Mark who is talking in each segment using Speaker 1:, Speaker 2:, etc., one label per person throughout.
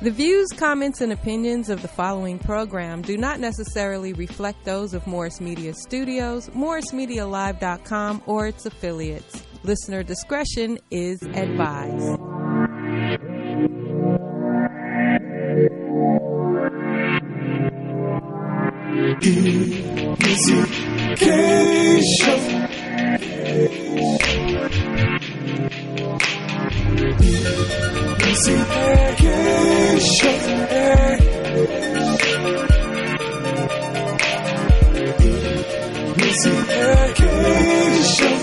Speaker 1: The views, comments, and opinions of the following program do not necessarily reflect those of Morris Media Studios, MorrisMediaLive.com, or its affiliates. Listener discretion is advised.
Speaker 2: Missy K Show. Missy K Show. Missy K Show.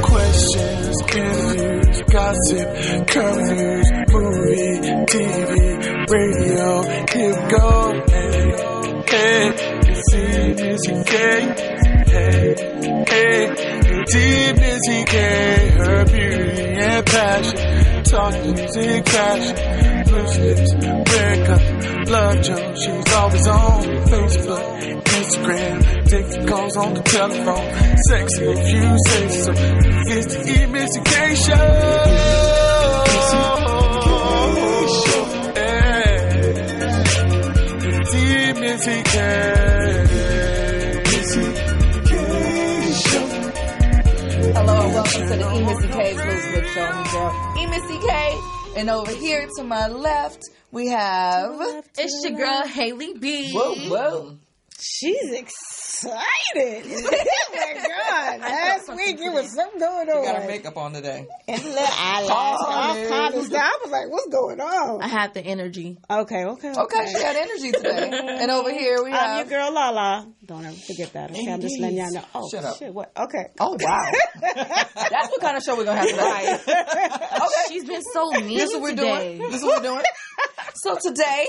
Speaker 2: Questions, interviews, gossip, current news, movie, TV, radio. Here we go. Hey, it's Missy K. Hey, deep Missy K. Her beauty and passion. Talk music, fashion. Loose lips, red cup, love Joe. She's always on Facebook, Instagram. Taking calls on the telephone. Sexy if you say so. It's the Missy K Show. Missy K. Missy K Show.
Speaker 3: Hello and welcome to the Missy K's Loose Lip Show. I'm your girl, Missy K. And over here to my left, we have...
Speaker 4: It's your girl, Haley B.
Speaker 3: Whoa.
Speaker 5: She's excited. Oh my God. Last week it was something going on.
Speaker 6: You got her makeup on today.
Speaker 5: And a little eyelash, all kind of stuff. I was like, what's going on?
Speaker 4: I have the energy.
Speaker 5: Okay.
Speaker 3: Okay, she got energy today. And over here we have...
Speaker 5: I'm your girl, Lala. Don't ever forget that. Okay, I'm just letting y'all know. Oh,
Speaker 6: shut up.
Speaker 5: Shit, what? Okay.
Speaker 3: Oh, wow. That's what kind of show we're going to have today.
Speaker 4: Okay. She's been so mean
Speaker 3: This is what we're
Speaker 4: today.
Speaker 3: doing. So today...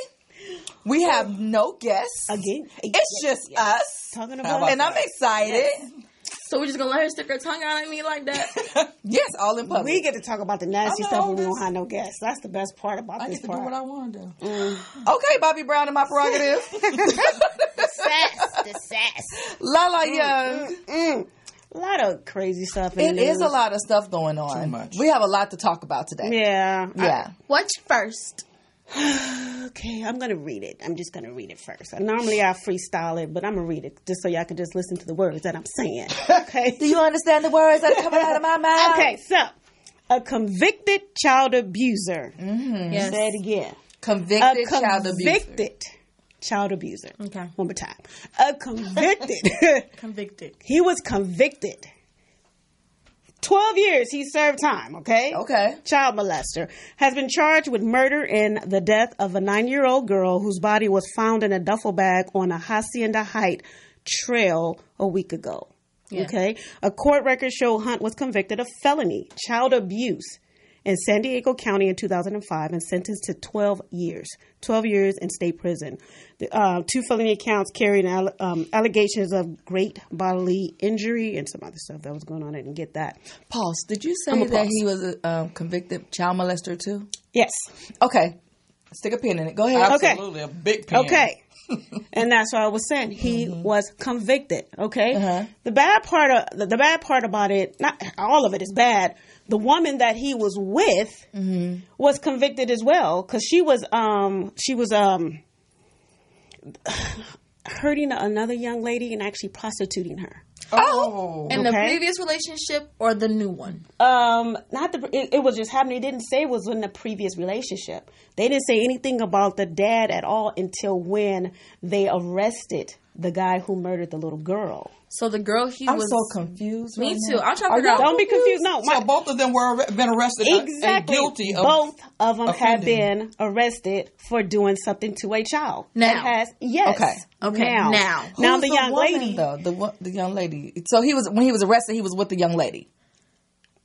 Speaker 3: we have no guests.
Speaker 5: Again.
Speaker 3: It's just us.
Speaker 5: Talking about
Speaker 3: and I'm excited.
Speaker 5: Yes.
Speaker 4: So we're just going to let her stick her tongue out at me like that?
Speaker 3: Yes, all in public.
Speaker 5: We get to talk about the nasty stuff when we don't have no guests. That's the best part about this part.
Speaker 6: I get to do what I want to do.
Speaker 3: Okay, Bobby Brown in my prerogative.
Speaker 5: The sass.
Speaker 3: Lala Young.
Speaker 5: A lot of crazy stuff in
Speaker 3: It
Speaker 5: the news.
Speaker 3: is a lot of stuff going on.
Speaker 6: Too much.
Speaker 3: We have a lot to talk about today.
Speaker 5: Yeah.
Speaker 4: What's first?
Speaker 5: Okay, I'm going to read it. I'm just going to read it first. Normally I freestyle it, but I'm going to read it just so y'all can just listen to the words that I'm saying. Okay?
Speaker 3: Do you understand the words that are coming out of my mouth?
Speaker 5: Okay, so a convicted child abuser.
Speaker 4: Yes.
Speaker 5: Say it again.
Speaker 3: Convicted
Speaker 5: A
Speaker 3: child abuser.
Speaker 5: convicted child abuser.
Speaker 4: Okay.
Speaker 5: One more time. A convicted.
Speaker 4: Convicted.
Speaker 5: He was convicted. 12 years he served time, okay?
Speaker 3: Okay.
Speaker 5: Child molester. Has been charged with murder in the death of a 9-year-old girl whose body was found in a duffel bag on a Hacienda Heights trail a week ago.
Speaker 4: Yeah.
Speaker 5: Okay? A court record show Hunt was convicted of felony child abuse in San Diego County in 2005 and sentenced to 12 years. 12 years in state prison. The, 2 felony counts carrying allegations of great bodily injury and some other stuff that was going on. I didn't get that.
Speaker 3: Pause. Did you say that he was a convicted child molester too?
Speaker 5: Yes.
Speaker 3: Okay. Stick a pin in it. Go ahead.
Speaker 6: Absolutely, a big pin.
Speaker 5: Okay. And that's what I was saying. He was convicted. Okay.
Speaker 3: Uh-huh.
Speaker 5: The bad part about it, not all of it is bad. The woman that he was with was convicted as well because she was hurting another young lady and actually prostituting her.
Speaker 3: Oh.
Speaker 4: In the previous relationship or the new one?
Speaker 5: It was just happening. They didn't say it was in the previous relationship. They didn't say anything about the dad at all until when they arrested the guy who murdered the little girl.
Speaker 4: So the girl
Speaker 3: I'm so confused.
Speaker 4: Me
Speaker 3: right
Speaker 4: too.
Speaker 3: now.
Speaker 4: I'm trying to figure out.
Speaker 5: Don't be confused. No,
Speaker 6: So both of them were been arrested
Speaker 5: exactly.
Speaker 6: and guilty of
Speaker 5: both of them have
Speaker 6: offending.
Speaker 5: been arrested for doing something to a child.
Speaker 4: Now.
Speaker 5: Yes.
Speaker 3: Okay.
Speaker 5: Now
Speaker 3: Who's
Speaker 5: the young
Speaker 3: woman,
Speaker 5: lady.
Speaker 3: though? The young lady. So when he was arrested, he was with the young lady.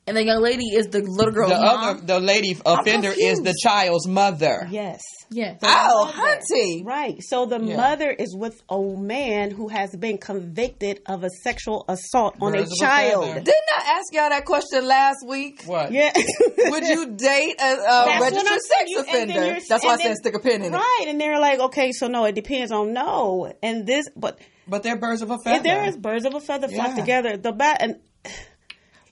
Speaker 4: And the young lady is the little girl's mom?
Speaker 6: the lady offender is the child's mother.
Speaker 5: Yes.
Speaker 4: Yeah.
Speaker 3: Oh, hunty.
Speaker 5: Right. So the mother is with a man who has been convicted of a sexual assault on a
Speaker 6: Birds of a
Speaker 5: child.
Speaker 6: feather.
Speaker 3: Didn't I ask y'all that question last week?
Speaker 6: What?
Speaker 5: Yeah.
Speaker 3: Would you date a
Speaker 5: That's what
Speaker 3: registered
Speaker 5: I'm
Speaker 3: sex
Speaker 5: saying. And then
Speaker 3: offender?
Speaker 5: you're-
Speaker 3: That's why I
Speaker 5: and then-
Speaker 3: said stick a pin in it.
Speaker 5: Right. And they're like, okay, so no, it depends on no. And this, but
Speaker 6: But they're birds of a feather.
Speaker 5: there is birds of a feather flock
Speaker 6: Yeah.
Speaker 5: together.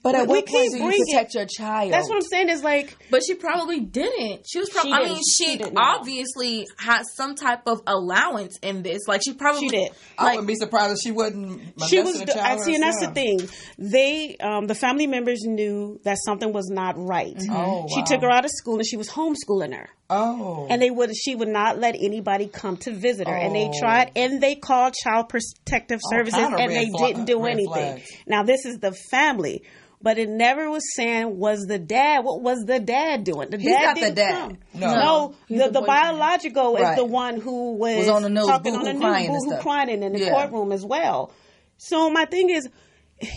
Speaker 3: But at what point do you
Speaker 5: bring
Speaker 3: protect your child?
Speaker 5: That's what I'm saying. Is like,
Speaker 4: but she probably didn't. She was probably. I mean, she obviously had some type of allowance in this. Like she probably
Speaker 6: did. I wouldn't be surprised if she wouldn't.
Speaker 5: She was. I see, and that's the thing. They, the family members knew that something was not right.
Speaker 6: Mm-hmm. Oh, wow.
Speaker 5: She took her out of school, and she was homeschooling her.
Speaker 6: Oh.
Speaker 5: And she would not let anybody come to visit her. And they tried, and they called Child Protective Services, and they didn't do anything.
Speaker 6: Flags.
Speaker 5: Now, this is the family, but it never was saying, was the dad, what was the dad doing? The
Speaker 3: He's
Speaker 5: dad
Speaker 3: not
Speaker 5: didn't
Speaker 3: the dad.
Speaker 5: come.
Speaker 3: No.
Speaker 5: The biological is the one who was
Speaker 3: on the news,
Speaker 5: talking on the news, crying in the courtroom as well. So my thing is,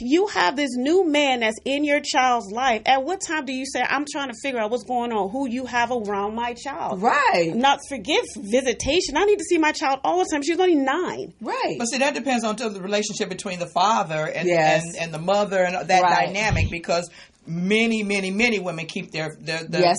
Speaker 5: you have this new man that's in your child's life. At what time do you say, I'm trying to figure out what's going on, who you have around my child?
Speaker 3: Right.
Speaker 5: Not forgive visitation. I need to see my child all the time. She's only 9.
Speaker 3: Right.
Speaker 6: But see, that depends on the relationship between the father and the mother and that dynamic, because many women keep their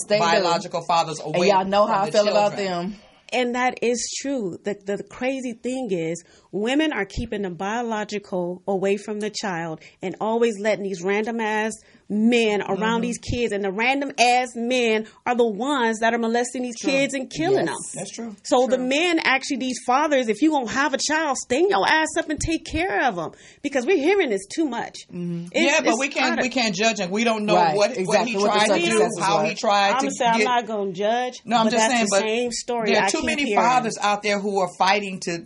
Speaker 6: biological fathers away.
Speaker 3: And y'all know how I feel
Speaker 6: children.
Speaker 3: about them.
Speaker 5: And that is true. The crazy thing is, women are keeping the biological away from the child and always letting these random ass men around these kids, and the random ass men are the ones that are molesting these kids and killing them.
Speaker 6: That's true.
Speaker 5: So the men, actually, these fathers, if you're going to have a child, stand your ass up and take care of them, because we're hearing this too much.
Speaker 6: But we can't judge him. We don't know what he tried to do, how he tried to
Speaker 5: I'm not going to judge.
Speaker 6: No, I'm just saying,
Speaker 5: the same story.
Speaker 6: There are too many fathers out there who are fighting to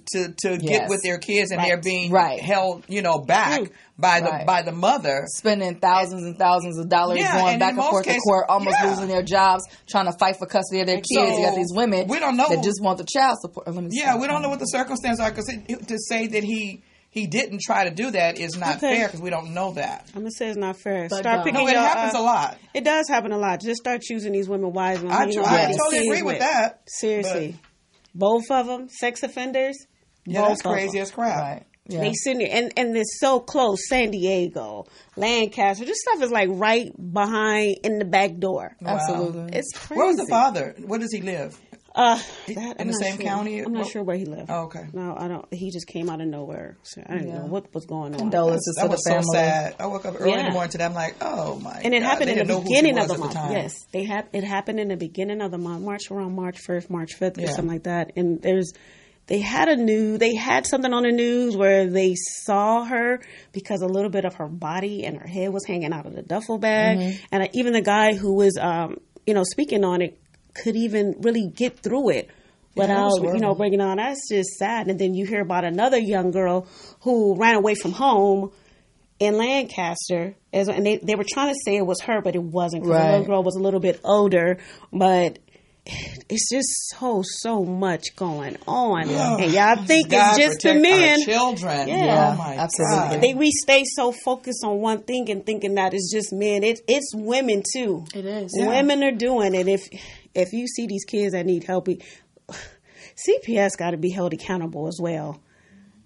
Speaker 6: get with their kids, and they're being held, back by the mother,
Speaker 3: spending thousands and thousands of dollars going back and forth to court, almost losing their jobs, trying to fight for custody of their kids. You got these women that just want the child support. We
Speaker 6: don't know what the circumstances are, because to say that he didn't try to do that is not fair, because we don't know that.
Speaker 5: I'm gonna say it's not fair.
Speaker 6: But it happens a lot.
Speaker 5: It does happen a lot. Just start choosing these women wisely.
Speaker 6: I totally agree with that.
Speaker 5: Seriously, both of them sex offenders.
Speaker 6: Yeah, that's crazy as crap.
Speaker 3: Right. Yeah.
Speaker 5: They sitting there, and it's so close. San Diego, Lancaster, this stuff is like right behind in the back door.
Speaker 3: Wow. Absolutely,
Speaker 5: it's crazy.
Speaker 6: Where was the father? Where does he live? In the same county?
Speaker 5: I'm not sure where he lived.
Speaker 6: Oh, okay.
Speaker 5: No, I don't. He just came out of nowhere. So I didn't know what was going on.
Speaker 3: Condolences to the family.
Speaker 6: So sad. I woke up early in the morning today. I'm like, oh my God.
Speaker 5: And it happened in the beginning of the month. Yes, it happened in the beginning of the month, around March 1st, March 5th, or something like that. And they had something on the news where they saw her because a little bit of her body and her head was hanging out of the duffel bag. And even the guy who was, speaking on it could even really get through it without, breaking on. That's just sad. And then you hear about another young girl who ran away from home in Lancaster, and they were trying to say it was her, but it wasn't, because the little girl was a little bit older. But it's just so much going on, and y'all think it's just the men.
Speaker 6: Children,
Speaker 5: yeah,
Speaker 6: oh my
Speaker 3: absolutely.
Speaker 6: God.
Speaker 5: We stay so focused on one thing and thinking that it's just men. It's women too.
Speaker 4: It is.
Speaker 5: Women are doing it. If you see these kids that need help, CPS got to be held accountable as well.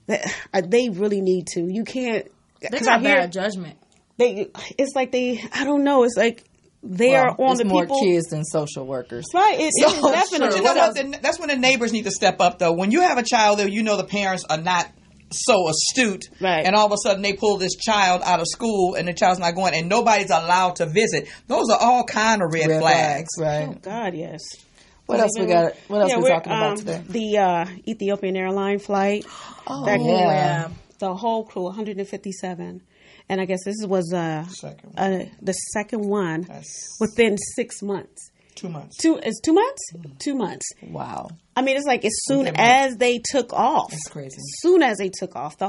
Speaker 5: They really need to. You can't.
Speaker 4: They got bad judgment.
Speaker 5: It's like I don't know. It's like they are on the
Speaker 3: more
Speaker 5: people.
Speaker 3: Kids than social workers.
Speaker 5: Right. It's definitely.
Speaker 6: You know what? That's when the neighbors need to step up, though. When you have a child that the parents are not so astute, and all of a sudden they pull this child out of school and the child's not going, and nobody's allowed to visit. Those are all kind of red flags.
Speaker 3: Right.
Speaker 5: Oh God, yes.
Speaker 3: What else we got? What else we talking about today?
Speaker 5: The Ethiopian airline flight. The whole crew, 157. And I guess this was the second one within 6 months.
Speaker 6: 2 months.
Speaker 5: 2 months? 2 months.
Speaker 3: Wow.
Speaker 5: I mean, it's like as soon as they took off.
Speaker 6: That's crazy.
Speaker 5: As soon as they took off,
Speaker 4: did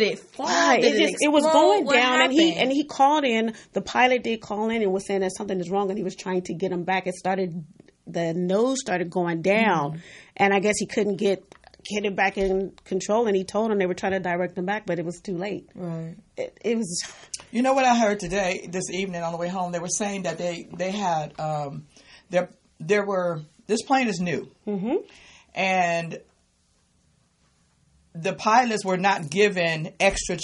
Speaker 4: it fly?
Speaker 5: It was going down, and he called in. The pilot did call in and was saying that something is wrong, and he was trying to get him back. The nose started going down, and I guess he couldn't get it back in control, and he told them they were trying to direct them back, but it was too late.
Speaker 3: Right.
Speaker 5: It was.
Speaker 6: You know what I heard this evening on the way home? They were saying that they had this plane is new, and the pilots were not given extra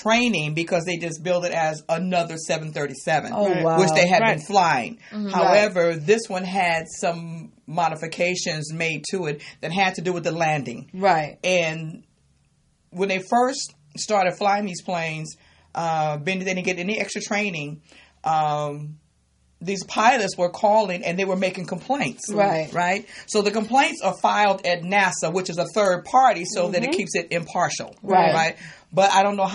Speaker 6: training because they just billed it as another 737, which they had been flying. However, this one had some modifications made to it that had to do with the landing.
Speaker 3: Right.
Speaker 6: And when they first started flying these planes, they didn't get any extra training. These pilots were calling and they were making complaints. Right. So the complaints are filed at NASA, which is a third party, so that it keeps it impartial. Right. But I don't know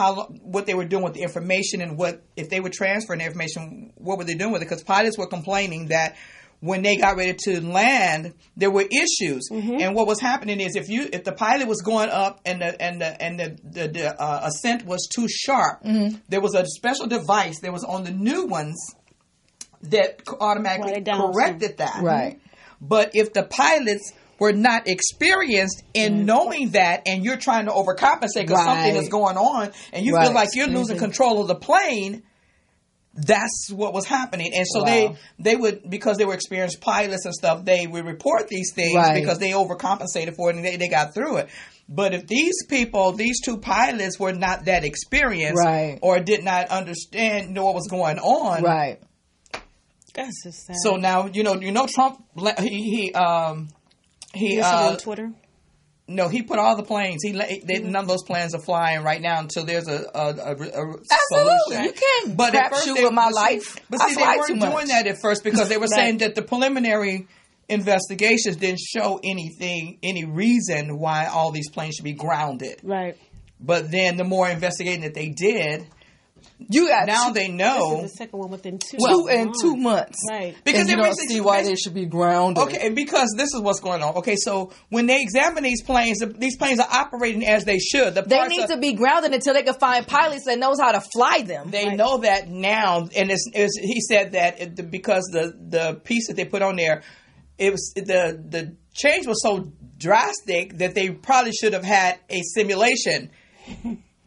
Speaker 6: what they were doing with the information and if they were transferring the information, what were they doing with it? Because pilots were complaining that when they got ready to land, there were issues. And what was happening is if the pilot was going up and the ascent was too sharp, there was a special device that was on the new ones that automatically corrected that.
Speaker 3: Right.
Speaker 6: But if the pilots were not experienced in knowing that, and you're trying to overcompensate because something is going on, and you feel like you're losing control of the plane, that's what was happening. And so they would, because they were experienced pilots and stuff, they would report these things because they overcompensated for it and they got through it. But if these two pilots were not that experienced or did not know what was going on,
Speaker 5: that's just sad.
Speaker 6: So now Trump he
Speaker 5: on Twitter.
Speaker 6: No, he put all the planes. None of those planes are flying right now until there's a solution.
Speaker 3: You can't crap shoot with my life.
Speaker 6: But see, they weren't doing that at first because they were saying that the preliminary investigations didn't show any reason why all these planes should be grounded.
Speaker 5: Right.
Speaker 6: But then the more investigating that they did, they know.
Speaker 5: This is the second one within 2
Speaker 3: months.
Speaker 5: Right.
Speaker 3: Because you don't see why they should be grounded.
Speaker 6: Okay, because this is what's going on. Okay, so when they examine these planes are operating as they should.
Speaker 3: They need to be grounded until they can find pilots that knows how to fly them.
Speaker 6: They know that now, and he said that because the piece that they put on there, it was the change was so drastic that they probably should have had a simulation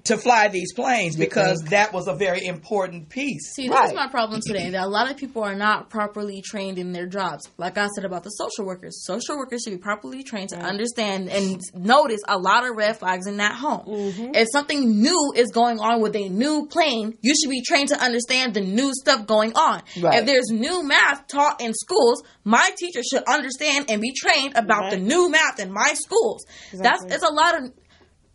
Speaker 6: to fly these planes because that was a very important piece.
Speaker 4: See, this is my problem today, that a lot of people are not properly trained in their jobs. Like I said about the social workers. Social workers should be properly trained to understand and notice a lot of red flags in that home. If something new is going on with a new plane, you should be trained to understand the new stuff going on. If there's new math taught in schools, my teacher should understand and be trained about the new math in my schools. It's a lot of...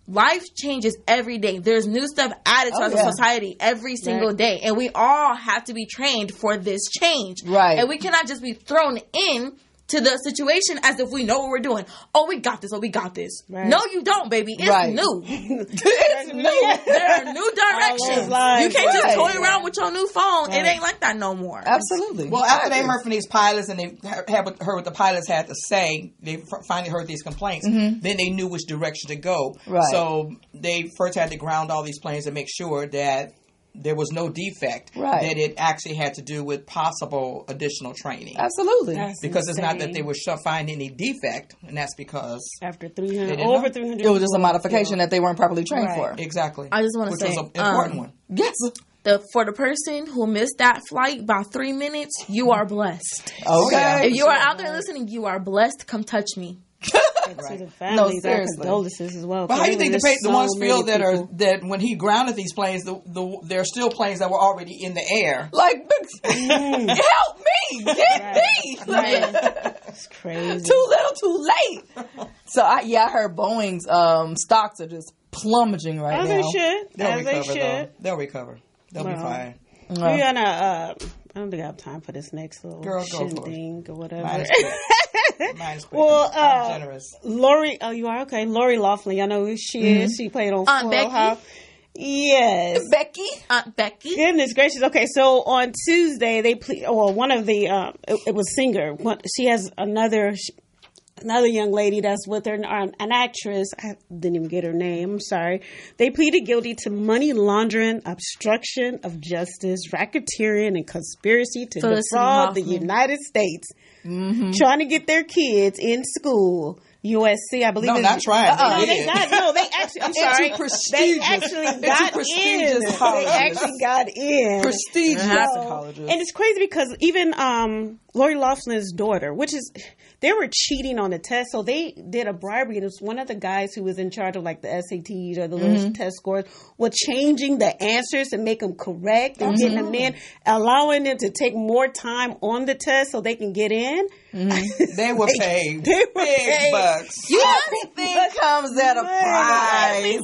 Speaker 4: Life changes every day. There's new stuff added to our society every single day. And we all have to be trained for this change.
Speaker 3: Right.
Speaker 4: And we cannot just be thrown in to the situation as if we know what we're doing. Oh, we got this. Oh, we got this. Right. No, you don't, baby. It's new. It's new. There are new directions. You can't just toy around with your new phone. It ain't like that no more.
Speaker 3: Absolutely.
Speaker 6: Well, after they heard from these pilots and they heard what the pilots had to say, they finally heard these complaints. Then they knew which direction to go.
Speaker 3: Right.
Speaker 6: So they first had to ground all these planes and make sure that there was no defect, that it actually had to do with possible additional training.
Speaker 3: Absolutely.
Speaker 6: Because it's not that they were finding any defect, and that's because
Speaker 5: after 300, over 300,
Speaker 3: it was just a modification that they weren't properly trained for.
Speaker 6: Exactly.
Speaker 4: I just want to say,
Speaker 6: which was an important one.
Speaker 3: Yes.
Speaker 4: For the person who missed that flight by 3 minutes, you are blessed.
Speaker 3: Okay.
Speaker 4: If you are out there listening, you are blessed. Come touch me.
Speaker 5: To the families, our condolences as well.
Speaker 6: But how do you think the ones feel that when he grounded these planes, there are still planes that were already in the air?
Speaker 3: Like, help me, get me!
Speaker 5: It's crazy.
Speaker 3: Too little, too late. So I heard Boeing's stocks are just plummeting right now.
Speaker 6: They'll recover. They'll be fine.
Speaker 5: We're gonna. I don't think I have time for this next little thing or whatever.
Speaker 6: Mine's quick. Well, I'm generous.
Speaker 5: Lori, you are okay. Lori Loughlin, y'all know who she is. She played on Full House. Yes,
Speaker 4: Aunt Becky.
Speaker 5: Goodness gracious. Okay, so on Tuesday they one of the it was singer. She has another young lady that's with her, an actress. I didn't even get her name. I'm sorry. They pleaded guilty to money laundering, obstruction of justice, racketeering, and conspiracy to defraud the United States. Trying to get their kids in school. USC, I believe.
Speaker 6: No, not trying.
Speaker 5: They actually. I'm sorry. They actually got in. They actually got in.
Speaker 3: Prestigious colleges.
Speaker 5: And it's crazy because even Lori Loughlin's daughter, which is they were cheating on the test. So they did a bribery. And it was one of the guys who was in charge of like the SATs or the little test scores was changing the answers to make them correct and getting them in, allowing them to take more time on the test so they can get in.
Speaker 6: They were paid big bucks.
Speaker 3: Everything comes at a price.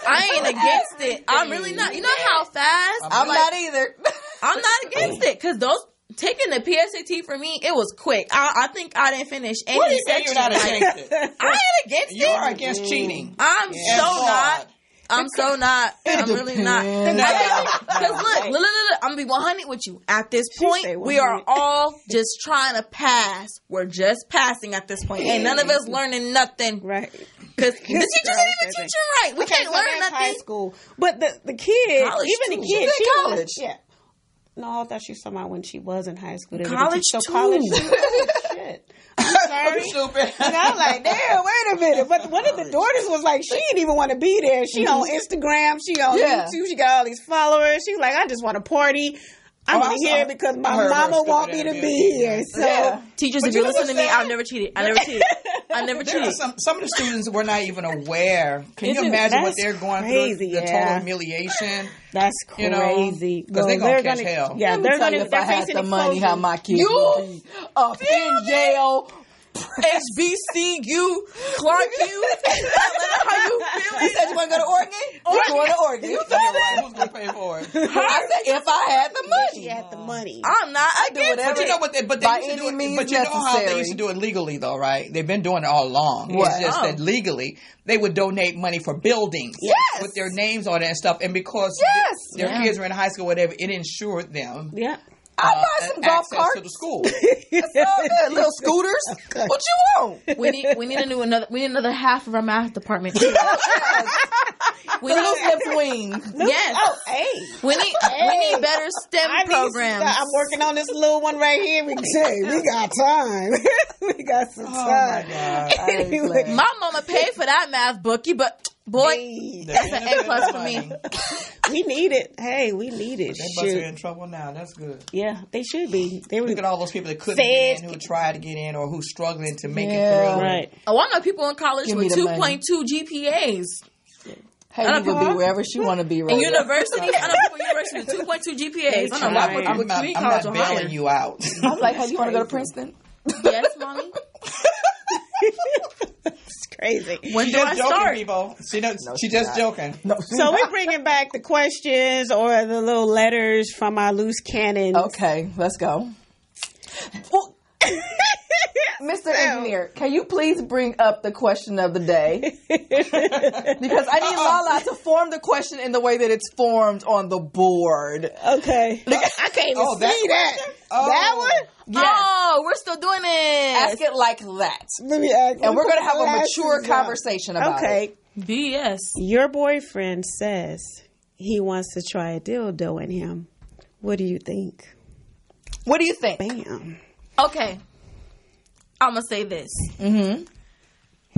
Speaker 4: I ain't against it. I'm really not. You know how fast?
Speaker 3: I'm not either.
Speaker 4: I'm not against it because those taking the PSAT for me, it was quick. I think I didn't finish any
Speaker 6: What do you
Speaker 4: section.
Speaker 6: you're not against it?
Speaker 4: I ain't against
Speaker 6: You
Speaker 4: it.
Speaker 6: are against cheating.
Speaker 4: I'm so not. I'm so not. I'm really not. Because look, I'm going to be 100 with you. At this point, we are all just trying to pass. We're just passing at this point. Ain't none of us learning nothing.
Speaker 5: Right.
Speaker 4: Because the teachers didn't even teach you right. We can't learn nothing.
Speaker 5: High school. But the kids,
Speaker 4: College
Speaker 5: even
Speaker 4: too.
Speaker 5: the kids.
Speaker 3: She's in college.
Speaker 5: Yeah. No, I thought she was talking about when she was in high school. They would
Speaker 4: College
Speaker 5: teach-
Speaker 4: too.
Speaker 5: College too. Oh, shit. I'm sorry.
Speaker 6: Stupid.
Speaker 5: And I was like, damn, wait a minute. But one of the daughters was like, she didn't even want to be there. She on Instagram. She on YouTube. She got all these followers. She was like, I just want to party. I'm here because my mama want me to be here. So
Speaker 4: teachers, if you listen to me, I've never cheated. I never cheated.
Speaker 6: Some of the students were not even aware. Can you imagine what they're going through? The total humiliation.
Speaker 5: That's crazy.
Speaker 6: Because they're going to catch hell.
Speaker 5: Yeah, they're
Speaker 3: Tell
Speaker 5: going
Speaker 3: you
Speaker 5: to.
Speaker 3: if I had the money, how my kids would be up in jail.
Speaker 4: HBCU, Clark U. How you feeling?
Speaker 3: You said you want to go to Oregon? We're going to Oregon.
Speaker 6: Who's going to pay for it?
Speaker 3: I said if I had the money.
Speaker 5: She had the money.
Speaker 4: I'm not. I
Speaker 3: do whatever.
Speaker 6: But you know what? They
Speaker 3: By
Speaker 6: used to do
Speaker 3: any
Speaker 6: it.
Speaker 3: means
Speaker 6: But you know how they
Speaker 3: necessary.
Speaker 6: used to do it legally, though, right? They've been doing it all along.
Speaker 3: What?
Speaker 6: It's just that legally they would donate money for buildings with their names on it and stuff. And because their kids were in high school, whatever, it insured them.
Speaker 5: Yeah.
Speaker 3: I'll buy some golf
Speaker 6: access
Speaker 3: carts
Speaker 6: to the school.
Speaker 3: It's all good. Little scooters. What you want?
Speaker 4: We need to do another half of our math department. We
Speaker 3: Little
Speaker 4: need
Speaker 3: Slips wings.
Speaker 4: yes.
Speaker 5: Oh, hey.
Speaker 4: We need better STEM programs.
Speaker 5: I'm working on this little one right here. We got time. We got some time.
Speaker 6: Oh my God.
Speaker 5: Anyway.
Speaker 4: My mama paid for that math bookie, but boy, that's an A+ for me.
Speaker 5: We need it. Hey, we need it.
Speaker 6: They bust are in trouble now. That's good.
Speaker 5: Yeah, they should be. They were
Speaker 6: Look at all those people that couldn't get in, who tried to get in, or who's struggling to make it through.
Speaker 5: right.
Speaker 4: Oh, I know people in college
Speaker 3: Give me
Speaker 4: with
Speaker 3: the money.
Speaker 4: 2.2 GPAs.
Speaker 3: Haley will be wherever she want to be right
Speaker 4: In
Speaker 3: now.
Speaker 4: universities, I know people in universities with 2.2 GPAs. I know a lot of people with community college
Speaker 6: I'm
Speaker 4: or
Speaker 6: not
Speaker 4: higher.
Speaker 6: bailing you out.
Speaker 3: I'm like, hey, you want to go to Princeton?
Speaker 4: Yes, mommy.
Speaker 5: It's crazy.
Speaker 4: When
Speaker 6: She's
Speaker 4: do I
Speaker 6: just joking,
Speaker 4: start?
Speaker 6: people. She's just joking.
Speaker 3: No.
Speaker 5: So we're bringing back the questions or the little letters from our loose cannons.
Speaker 3: Okay, let's go. Well, Mr. Engineer, can you please bring up the question of the day? Because I need Lala to form the question in the way that it's formed on the board.
Speaker 5: Okay. I can't even see that. That one?
Speaker 3: Yes.
Speaker 4: Oh, we're still doing it.
Speaker 3: Ask it like that.
Speaker 5: Let me ask.
Speaker 3: And we're going to have a
Speaker 5: Glasses
Speaker 3: mature
Speaker 5: on.
Speaker 3: conversation about it.
Speaker 5: Okay.
Speaker 4: BS.
Speaker 5: Your boyfriend says he wants to try a dildo in him. What do you think?
Speaker 3: What do you think?
Speaker 5: Bam.
Speaker 4: Okay. I'm going to say this.
Speaker 3: Mm-hmm.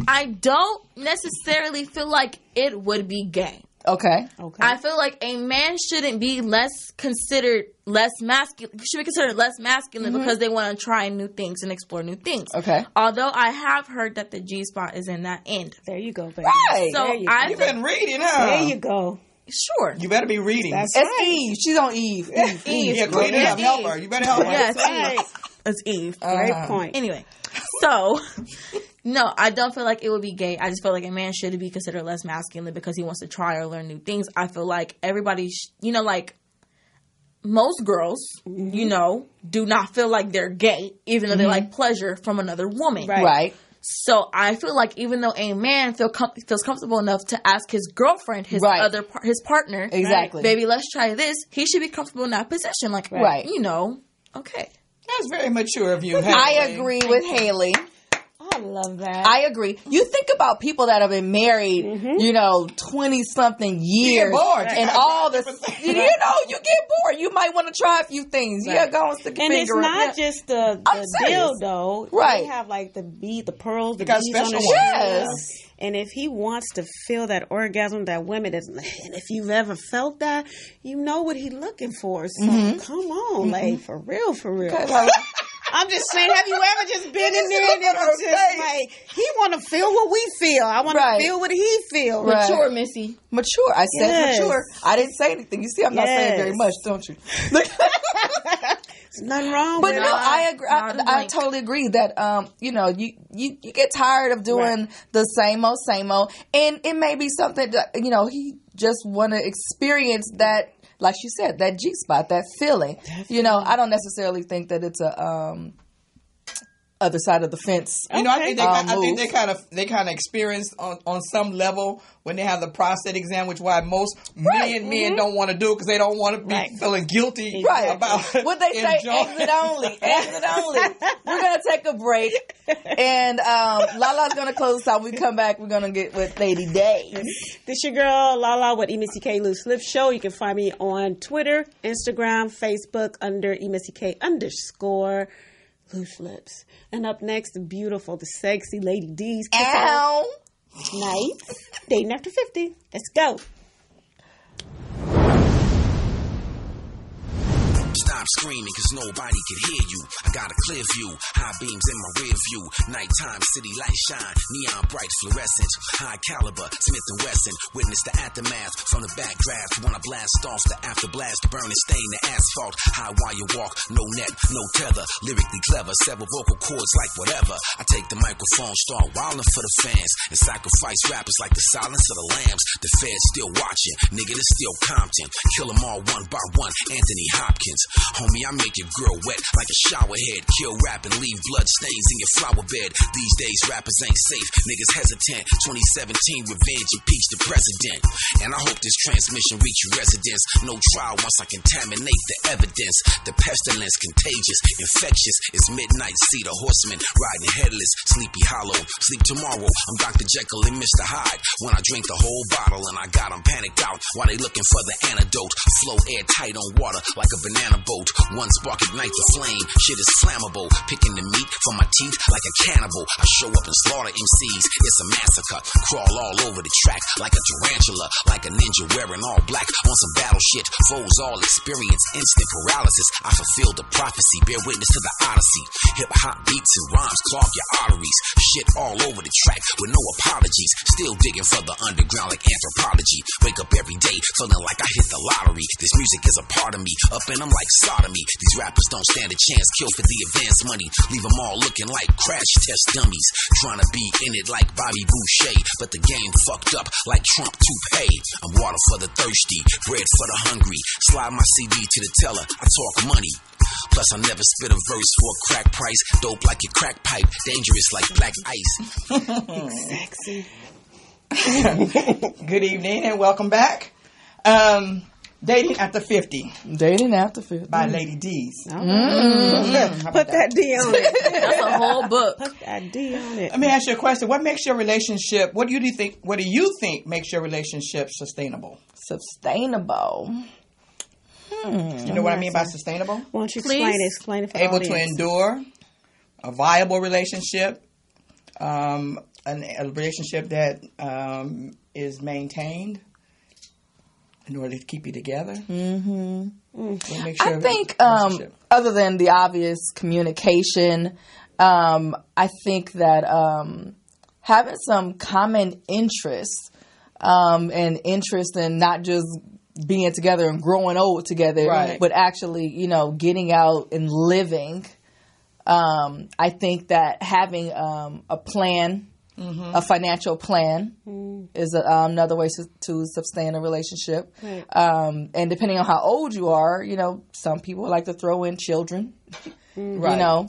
Speaker 4: I don't necessarily feel like it would be gay.
Speaker 3: Okay.
Speaker 4: I feel like a man shouldn't be considered less masculine. Should be considered less masculine because they want to try new things and explore new things.
Speaker 3: Okay.
Speaker 4: Although I have heard that the G spot is in that end.
Speaker 5: There you go, baby.
Speaker 3: Right.
Speaker 4: So
Speaker 6: You've been reading, huh?
Speaker 5: There you go.
Speaker 4: Sure.
Speaker 6: You better be reading.
Speaker 5: That's
Speaker 3: It's
Speaker 5: right.
Speaker 3: Eve. She's on Eve. Eve.
Speaker 6: Yeah, clean it up. Help her. You better help her.
Speaker 4: Yes,
Speaker 5: Right.
Speaker 4: Eve. It's Eve.
Speaker 5: Great point.
Speaker 4: Anyway, so no, I don't feel like it would be gay. I just feel like a man should be considered less masculine because he wants to try or learn new things. I feel like everybody, like most girls, do not feel like they're gay, even though they like pleasure from another woman.
Speaker 3: Right.
Speaker 4: So I feel like even though a man feels comfortable enough to ask his girlfriend, his partner,
Speaker 3: Exactly.
Speaker 4: baby, let's try this. He should be comfortable in that position. Like,
Speaker 3: Right.
Speaker 4: Okay.
Speaker 6: That's very mature of you.
Speaker 3: I agree with Haley.
Speaker 5: I love that.
Speaker 3: I agree. You think about people that have been married, 20-something years.
Speaker 6: get bored.
Speaker 3: And all this, you get bored. You might want to try a few things.
Speaker 5: Right.
Speaker 3: Yeah, go and stick a
Speaker 5: and it's
Speaker 3: finger
Speaker 5: not
Speaker 3: in.
Speaker 5: just the
Speaker 3: serious.
Speaker 5: dildo.
Speaker 3: Right.
Speaker 5: They have like the bead, the pearls, the
Speaker 6: got
Speaker 5: beads on
Speaker 6: special
Speaker 5: the
Speaker 6: ones.
Speaker 3: Yes.
Speaker 5: shoes. And if he wants to feel that orgasm, that women is, and if you've ever felt that, you know what he's looking for. So come on, like for real. I'm just saying, have you ever just been in there and it was just like, he want to feel what we feel. I want to feel what he feels.
Speaker 3: Right.
Speaker 4: Mature, Missy.
Speaker 3: Mature. I said mature. I didn't say anything. You see, I'm not saying very much, don't you?
Speaker 5: There's nothing wrong with it.
Speaker 3: But no, I agree. I totally agree that, you get tired of doing the same old, and it may be something that, he just want to experience that, like you said, that G-spot, that feeling. Definitely. I don't necessarily think that it's a other side of the fence.
Speaker 6: I think they kind of experience on some level when they have the prostate exam, which why most men don't want to do it because they don't want to be feeling guilty about
Speaker 3: what they say. Exit only. We're gonna take a break, and Lala's gonna close us out. When we come back, we're gonna get with Lady Day.
Speaker 5: This your girl Lala with Missy K Loose Lips Show. You can find me on Twitter, Instagram, Facebook under _. Loose Lips. And up next, the beautiful, the sexy Lady D's.
Speaker 3: Ow!
Speaker 5: Night. Dating after 50. Let's go.
Speaker 7: Stop screaming cause nobody can hear you. I got a clear view, high beams in my rear view. Nighttime, city lights shine, neon bright fluorescent. High caliber, Smith & Wesson. Witness the aftermath from the backdraft. When I blast off the after blast, burn and stain the asphalt. High wire walk, no net, no tether. Lyrically clever, several vocal cords like whatever. I take the microphone, start wilding for the fans. And sacrifice rappers like the silence of the lambs. The feds still watching, nigga, it's still Compton. Kill them all one by one, Anthony Hopkins. Homie, I make your girl wet like a shower head. Kill rap and leave blood stains in your flower bed. These days rappers ain't safe, niggas hesitant. 2017 revenge, impeach the president. And I hope this transmission reach your residence. No trial once I contaminate the evidence. The pestilence, contagious, infectious. It's midnight, see the horseman riding headless. Sleepy Hollow, sleep tomorrow. I'm Dr. Jekyll and Mr. Hyde. When I drink the whole bottle and I got them panicked out while they looking for the antidote. Flow airtight on water like a banana boat. One spark ignite the flame. Shit is flammable. Picking the meat from my teeth like a cannibal. I show up and slaughter MCs. It's a massacre. Crawl all over the track like a tarantula. Like a ninja wearing all black on some battle shit. Foes all experience instant paralysis. I fulfilled the prophecy. Bear witness to the odyssey. Hip hop beats and rhymes clog your arteries. Shit all over the track with no apologies. Still digging for the underground like anthropology. Wake up every day feeling like I hit the lottery. This music is a part of me. Up in them like sodomy. These rappers don't stand a chance. Kill for the advance money. Leave them all looking like crash test dummies. Trying to be in it like Bobby Boucher. But the game fucked up like Trump toupee. I'm water for the thirsty. Bread for the hungry. Slide my CD to the teller. I talk money. Plus I never spit a verse for a crack price. Dope like a crack pipe. Dangerous like black ice.
Speaker 5: Sexy.
Speaker 6: Good evening and welcome back. Dating After 50.
Speaker 3: Dating After 50.
Speaker 6: By Lady D's.
Speaker 5: Put that D on it.
Speaker 4: That's a whole book.
Speaker 5: Put that D on it.
Speaker 6: Let me ask you a question. What makes your relationship, what do you think makes your relationship sustainable?
Speaker 3: Sustainable.
Speaker 6: You know what I mean by sustainable?
Speaker 5: Why don't you explain it for
Speaker 6: Able
Speaker 5: the
Speaker 6: to
Speaker 5: audience.
Speaker 6: endure, a viable relationship, a relationship that is maintained in order to keep you together.
Speaker 3: I think other than the obvious communication, I think that having some common interests and interest in not just being together and growing old together, but actually, getting out and living. I think that having a plan, a financial plan, is another way to sustain a relationship. Right. And depending on how old you are, some people like to throw in children, to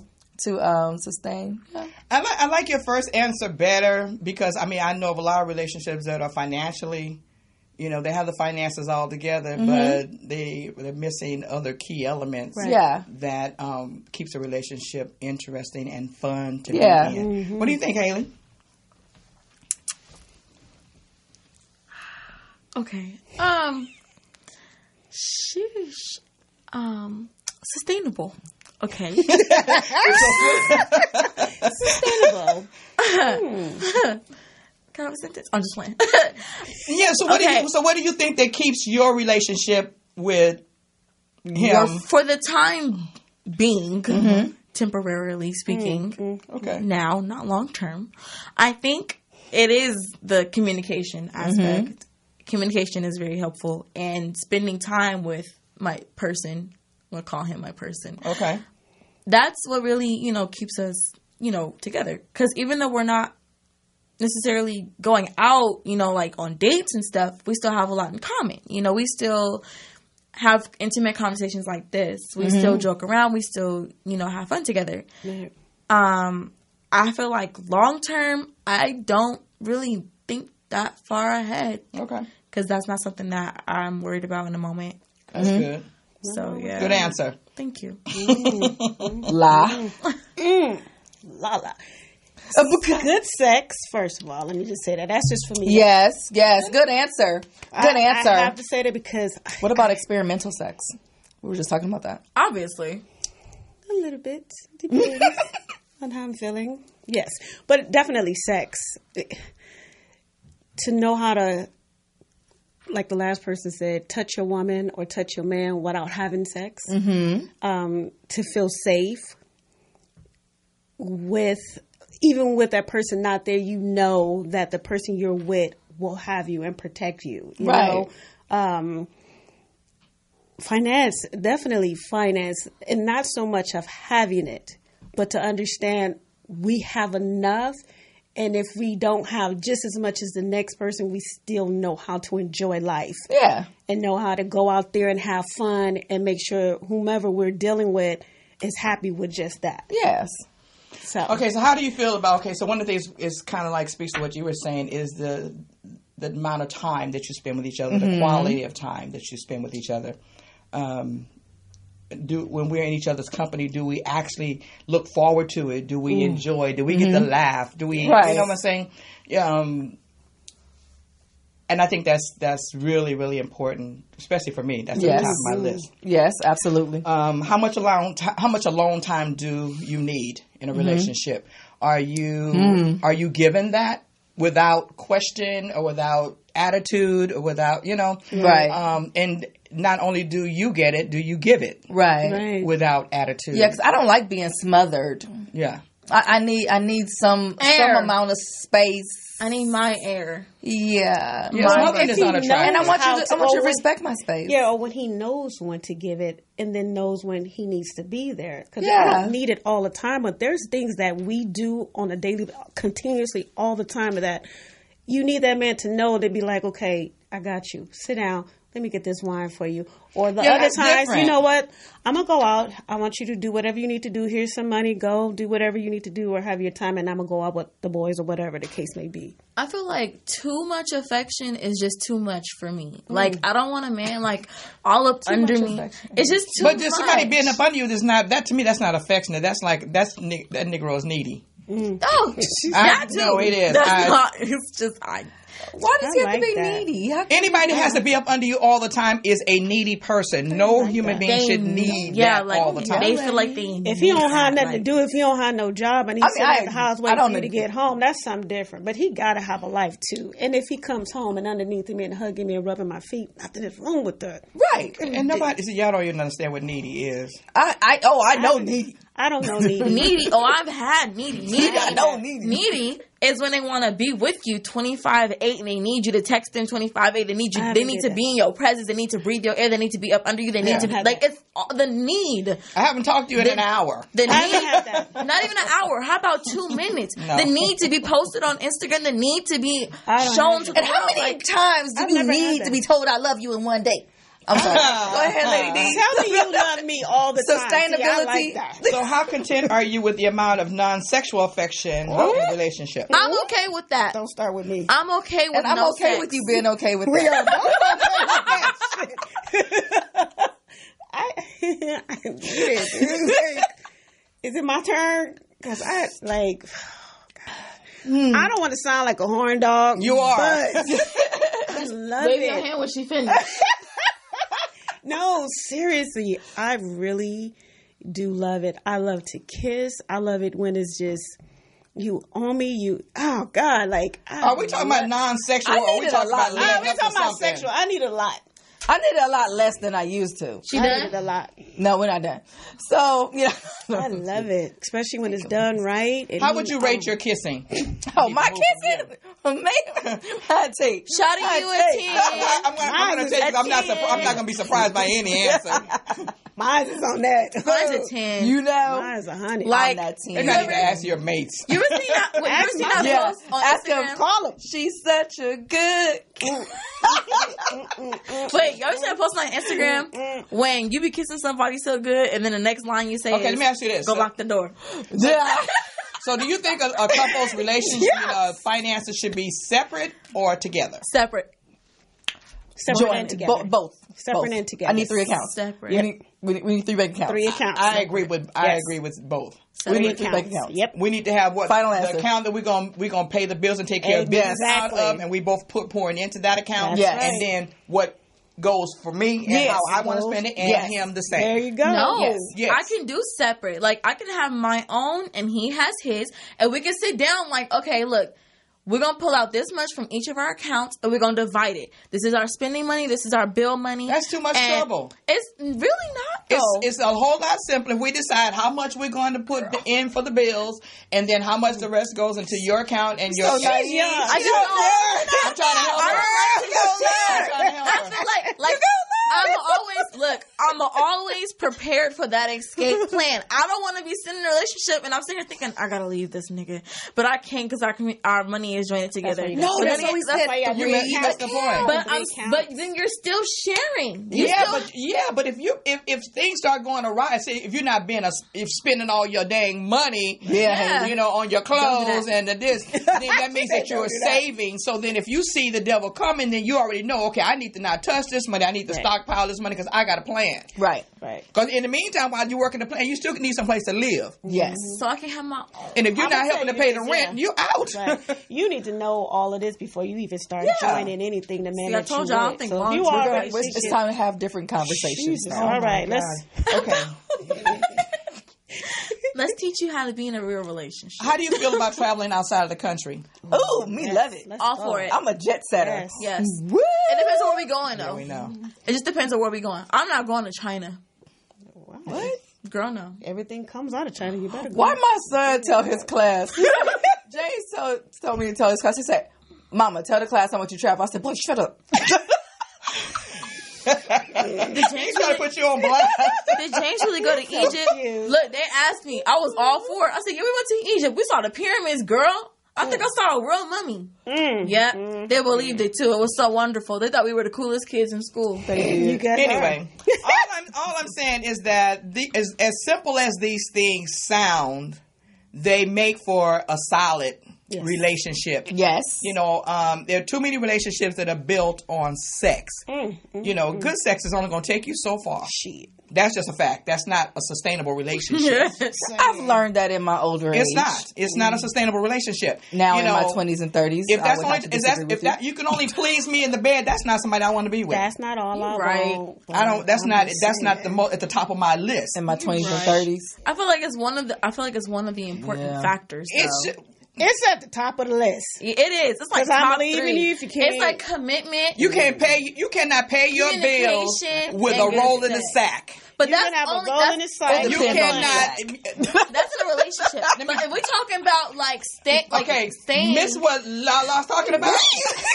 Speaker 3: sustain. Yeah.
Speaker 6: I like your first answer better because, I know of a lot of relationships that are financially, they have the finances all together, but they're missing other key elements that keeps a relationship interesting and fun to be in. What do you think, Haley?
Speaker 4: Okay. Sheesh. Sustainable. Okay.
Speaker 5: Sustainable.
Speaker 4: Can I have a sentence? I'm just playing.
Speaker 6: Yeah. So what do you think that keeps your relationship with him
Speaker 4: for the time being? temporarily speaking.
Speaker 6: Okay.
Speaker 4: Now, not long term. I think it is the communication aspect. Communication is very helpful, and spending time with my person, we'll call him my person.
Speaker 6: Okay.
Speaker 4: That's what really, keeps us, together. Because even though we're not necessarily going out, like on dates and stuff, we still have a lot in common. We still have intimate conversations like this. We still joke around. We still, have fun together. I feel like long term, I don't really think that far ahead.
Speaker 6: Okay.
Speaker 4: Because that's not something that I'm worried about in the moment.
Speaker 6: That's good.
Speaker 4: So, yeah.
Speaker 6: Good answer.
Speaker 4: Thank you.
Speaker 3: La.
Speaker 5: La. Good sex, first of all. Let me just say that. That's just for me.
Speaker 3: Yes. Good answer. Good answer.
Speaker 5: I have to say that because...
Speaker 3: What about experimental sex? We were just talking about that.
Speaker 4: Obviously.
Speaker 5: A little bit. Depends on how I'm feeling. Yes. But definitely sex. To know how to, like the last person said, touch your woman or touch your man without having sex. To feel safe even with that person not there, that the person you're with will have you and protect you. You know? Finance, definitely finance, and not so much of having it, but to understand we have enough, and if we don't have just as much as the next person, we still know how to enjoy life.
Speaker 3: Yeah.
Speaker 5: And know how to go out there and have fun and make sure whomever we're dealing with is happy with just that.
Speaker 3: Yes.
Speaker 5: So
Speaker 6: how do you feel about, so one of the things is kind of like speaks to what you were saying is the amount of time that you spend with each other, the quality of time that you spend with each other. When we're in each other's company, do we actually look forward to it? Do we enjoy? Do we get the laugh? Do we, you know what I'm saying? And I think that's really, really important, especially for me. That's at the top of my list.
Speaker 3: Yes, absolutely.
Speaker 6: How much alone time do you need in a relationship? Are you given that without question or without attitude or without,
Speaker 3: Right.
Speaker 6: And not only do you get it, do you give it?
Speaker 3: Right.
Speaker 6: Without attitude.
Speaker 3: Yeah, because I don't like being smothered.
Speaker 6: Yeah.
Speaker 3: I need some amount of space.
Speaker 4: I need my air.
Speaker 3: Yeah.
Speaker 6: Smothering is unattractive.
Speaker 3: And I want you to respect my space.
Speaker 5: Yeah, or when he knows when to give it and then knows when he needs to be there. Because I don't need it all the time, but there's things that we do on a daily, continuously, all the time that you need that man to know to be like, okay, I got you. Sit down. Let me get this wine for you. Or the other times, you know what? I'm going to go out. I want you to do whatever you need to do. Here's some money. Go do whatever you need to do or have your time. And I'm going to go out with the boys or whatever the case may be.
Speaker 4: I feel like too much affection is just too much for me. Like, I don't want a man, like, all up under me.
Speaker 3: Affection.
Speaker 4: It's just too much.
Speaker 6: But just somebody being up under you is not, that to me, that's not affectionate. That Negro is needy.
Speaker 4: Oh, that too.
Speaker 6: No, it is.
Speaker 4: That's not, it's just,
Speaker 3: why does he have to be needy?
Speaker 6: Anybody that has to be up under you all the time is a needy person. No human being should need that all the time.
Speaker 4: They feel like they
Speaker 5: if he don't have nothing to do, if he don't have no job and he's sitting at the house waiting for you to get home, that's something different. But he got to have a life too. And if he comes home and underneath me and hugging me and rubbing my feet, nothing is wrong with that.
Speaker 6: Right. And nobody, y'all don't even understand what needy is.
Speaker 3: I know needy.
Speaker 5: I don't know needy.
Speaker 4: Needy. Oh, I've had needy.
Speaker 3: I know needy.
Speaker 4: Needy is when they want to be with you 25/8 and they need you to text them 25/8. They need you. They need to be in your presence. They need to breathe your air. They need to be up under you. They need to be like it's the need.
Speaker 6: I haven't talked to you in an hour.
Speaker 4: The need. Not even an hour. How about 2 minutes?
Speaker 6: No.
Speaker 4: The need to be posted on Instagram. The need to be shown to the
Speaker 3: And how
Speaker 4: world.
Speaker 3: many times do you need to be told I love you in one day? I'm sorry. Go ahead, Lady D.
Speaker 5: Tell me you love me all the time.
Speaker 3: Sustainability.
Speaker 5: See, I like that.
Speaker 6: So how content are you with the amount of non-sexual affection in the relationship?
Speaker 4: I'm okay with that.
Speaker 5: Don't start with me.
Speaker 4: I'm okay with
Speaker 3: And I'm okay
Speaker 4: sex.
Speaker 3: with you being okay with
Speaker 5: We are
Speaker 3: that.
Speaker 5: both Is it my turn? Because I like. I don't want to sound like a horn dog.
Speaker 6: You are.
Speaker 5: But I love
Speaker 4: Wave your
Speaker 5: it.
Speaker 4: hand when she finished.
Speaker 5: No, seriously, I really do love it. I love to kiss. I love it when it's just you on me. Oh God, like.
Speaker 6: Are we talking about non-sexual? Or are we talking about
Speaker 5: we're talking about sexual. I need a lot.
Speaker 3: I did it a lot less than I used to.
Speaker 5: I did it a lot.
Speaker 3: No, we're not done. So, yeah.
Speaker 5: I love it, especially when it's done right.
Speaker 6: How would you rate your kissing?
Speaker 3: Oh, my kissing? Man, I take.
Speaker 4: Shout out you a 10.
Speaker 6: I'm going to tell you, I'm not going to be surprised by any answer.
Speaker 5: Mine is on that.
Speaker 4: Mine's a 10.
Speaker 3: You know?
Speaker 5: Mine's 100.
Speaker 3: Like that 10.
Speaker 6: You're not even ask your mates.
Speaker 4: You ever seen that post on
Speaker 3: Ask
Speaker 4: Instagram?
Speaker 3: him, call him. She's such a good.
Speaker 4: Wait, y'all see that post on Instagram when you be kissing somebody so good, and then the next line you say,
Speaker 6: Okay, let me ask you this.
Speaker 4: Go lock the door.
Speaker 3: Yeah.
Speaker 6: So do you think a couple's relationship, finances should be separate or together?
Speaker 4: Separate.
Speaker 5: Separate and together.
Speaker 3: Both.
Speaker 5: Separate and together.
Speaker 3: I need 3 accounts.
Speaker 4: Separate.
Speaker 3: We need 3 bank accounts.
Speaker 5: 3 accounts.
Speaker 6: I agree with both.
Speaker 3: We need 3
Speaker 5: accounts.
Speaker 3: bank accounts.
Speaker 5: Yep.
Speaker 6: We need to have
Speaker 3: Final
Speaker 6: the
Speaker 3: answer.
Speaker 6: account that we're gonna pay the bills and take care of business out of, and we both pouring into that account.
Speaker 3: Yes.
Speaker 6: And then what goes for me and how I want to spend it, and him the same.
Speaker 5: There you go.
Speaker 4: No,
Speaker 6: Yes.
Speaker 4: I can do separate. Like, I can have my own and he has his, and we can sit down like, okay, look, we're going to pull out this much from each of our accounts, and we're going to divide it. This is our spending money. This is our bill money.
Speaker 6: That's too much
Speaker 4: And
Speaker 6: trouble.
Speaker 4: It's really not, though.
Speaker 6: It's a whole lot simpler if we decide how much we're going to put in for the bills, and then how much the rest goes into your account and your.
Speaker 3: So naive.
Speaker 4: I just don't.
Speaker 6: I'm trying to help her. I'm trying to help
Speaker 4: I
Speaker 6: her.
Speaker 4: feel like I'm always prepared for that escape plan. I don't want to be sitting in a relationship and I'm sitting here thinking I gotta leave this nigga, but I can't because our money is joined together.
Speaker 3: No, that's what we said.
Speaker 6: That's the point.
Speaker 4: But then you're still sharing.
Speaker 6: But if things start going awry, say if you're not if spending all your dang money, on your clothes and this, then that means that you're saving. So then if you see the devil coming, then you already know, okay, I need to not touch this money. I need to stockpile this money because I got a plan.
Speaker 3: Right.
Speaker 6: Because in the meantime, while you're working the plan, you still need some place to live.
Speaker 3: Yes.
Speaker 4: So I can have my own.
Speaker 6: And if you're not helping to pay the rent, you're out.
Speaker 5: Right. You need to know all of this before you even start joining anything to manage.
Speaker 4: I told y'all, I don't think
Speaker 3: it's time to have different conversations.
Speaker 5: Jesus. All right,
Speaker 6: Okay.
Speaker 4: Let's teach you how to be in a real relationship.
Speaker 6: How do you feel about traveling outside of the country?
Speaker 3: Ooh, me love it.
Speaker 4: All for it.
Speaker 3: I'm a jet setter.
Speaker 4: Yes.
Speaker 3: Woo!
Speaker 4: It depends on where we going, though.
Speaker 6: Yeah, we know.
Speaker 4: It just depends on where we going. I'm not going to China.
Speaker 5: What?
Speaker 4: Girl, no.
Speaker 5: Everything comes out of China. You better go.
Speaker 3: Why my son tell his class? James told me to tell his class. He said, "Mama, tell the class I want you to travel." I said, "Boy, shut up."
Speaker 6: He's trying to put you on blast.
Speaker 4: Did James really go to Egypt? Look, they asked me. I was all for it. I said, yeah, we went to Egypt. We saw the pyramids, girl. I think I saw a real mummy. Yeah, they believed it too. It was so wonderful. They thought we were the coolest kids in school.
Speaker 6: Anyway, all I'm saying is that as simple as these things sound, they make for a solid relationship.
Speaker 3: Yes.
Speaker 6: There are too many relationships that are built on sex. Good sex is only going to take you so far.
Speaker 5: Shit.
Speaker 6: That's just a fact. That's not a sustainable relationship.
Speaker 3: I've learned that in my older age.
Speaker 6: It's not a sustainable relationship.
Speaker 3: Now in my 20s and 30s,
Speaker 6: if you can only please me in the bed, that's not somebody I want to be with.
Speaker 5: That's not all I want.
Speaker 6: I don't. That's not at the top of my list.
Speaker 3: In my 20s and 30s,
Speaker 4: I feel like it's one of the important factors.
Speaker 5: It's at the top of the list.
Speaker 4: It is. It's like
Speaker 5: I'm
Speaker 4: top
Speaker 5: leaving
Speaker 4: 3.
Speaker 5: you if you can't.
Speaker 4: It's like commitment.
Speaker 6: You cannot pay your bills with a
Speaker 4: and
Speaker 6: roll in
Speaker 4: good
Speaker 6: the
Speaker 4: sex.
Speaker 6: sack.
Speaker 4: But
Speaker 5: you
Speaker 4: that's
Speaker 5: can have
Speaker 4: only,
Speaker 5: a roll in the sack.
Speaker 6: You cannot.
Speaker 4: That's in a relationship. But if we're talking about staying,
Speaker 6: Miss what Lala's talking about?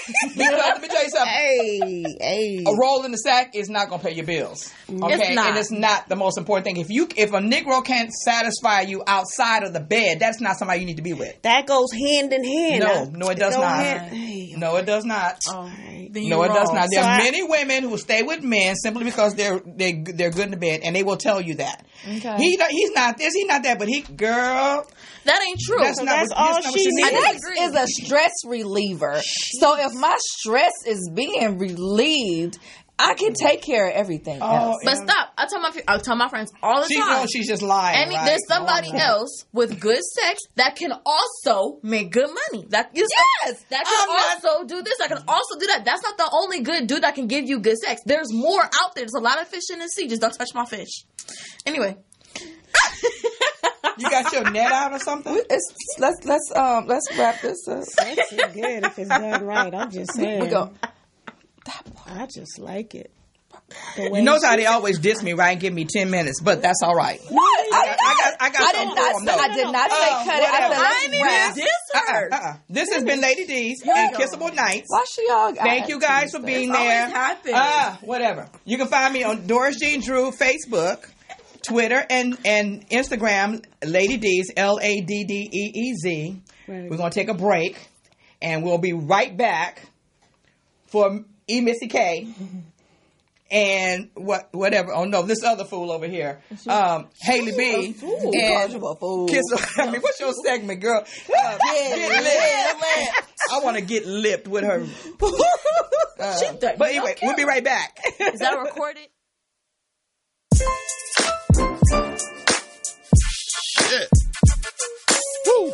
Speaker 6: Because let me tell you something.
Speaker 5: Hey.
Speaker 6: A roll in the sack is not going to pay your bills. Okay,
Speaker 4: It's not.
Speaker 6: And it's not the most important thing. If a Negro can't satisfy you outside of the bed, that's not somebody you need to be with.
Speaker 5: That goes hand in hand.
Speaker 6: No, it does not.
Speaker 5: Hey.
Speaker 6: No, it does not.
Speaker 5: All right.
Speaker 6: No, it does not. There are many women who stay with men simply because they're good in the bed, and they will tell you that.
Speaker 3: Okay.
Speaker 6: He's not this, he's not that, but girl,
Speaker 4: that ain't true.
Speaker 6: That's
Speaker 5: all she needs.
Speaker 3: sex is a stress reliever. So if my stress is being relieved, I can take care of everything else.
Speaker 4: But stop. I tell my friends all the time.
Speaker 6: She's just lying.
Speaker 4: And
Speaker 6: right?
Speaker 4: there's somebody else with good sex that can also make good money. That can also do this. That can also do that. That's not the only good dude that can give you good sex. There's more out there. There's a lot of fish in the sea. Just don't touch my fish. Anyway.
Speaker 6: You got your net out or something?
Speaker 3: Let's wrap this up.
Speaker 5: Sex is good if it's done right. I'm just saying.
Speaker 3: We go.
Speaker 5: I just like it.
Speaker 6: You notice how they always diss me, right? Give me 10 minutes, but that's all right.
Speaker 3: I did not say cut it. I
Speaker 4: didn't diss her.
Speaker 6: This has been Lady D's and Kissable Nights.
Speaker 3: Why she all?
Speaker 6: Thank you guys for being there. Whatever. You can find me on Doris Jean Drew Facebook, Twitter, and Instagram. Lady D's, LADDEEZ. We're gonna take a break, and we'll be right back for Missy K. And whatever. Oh no, this other fool over here, Haley B. And Kiss. I mean, what's your segment, girl? Get lit. I want to get lipped with her. But anyway, we'll be right back.
Speaker 4: Is that recorded?
Speaker 8: Shit. Woo.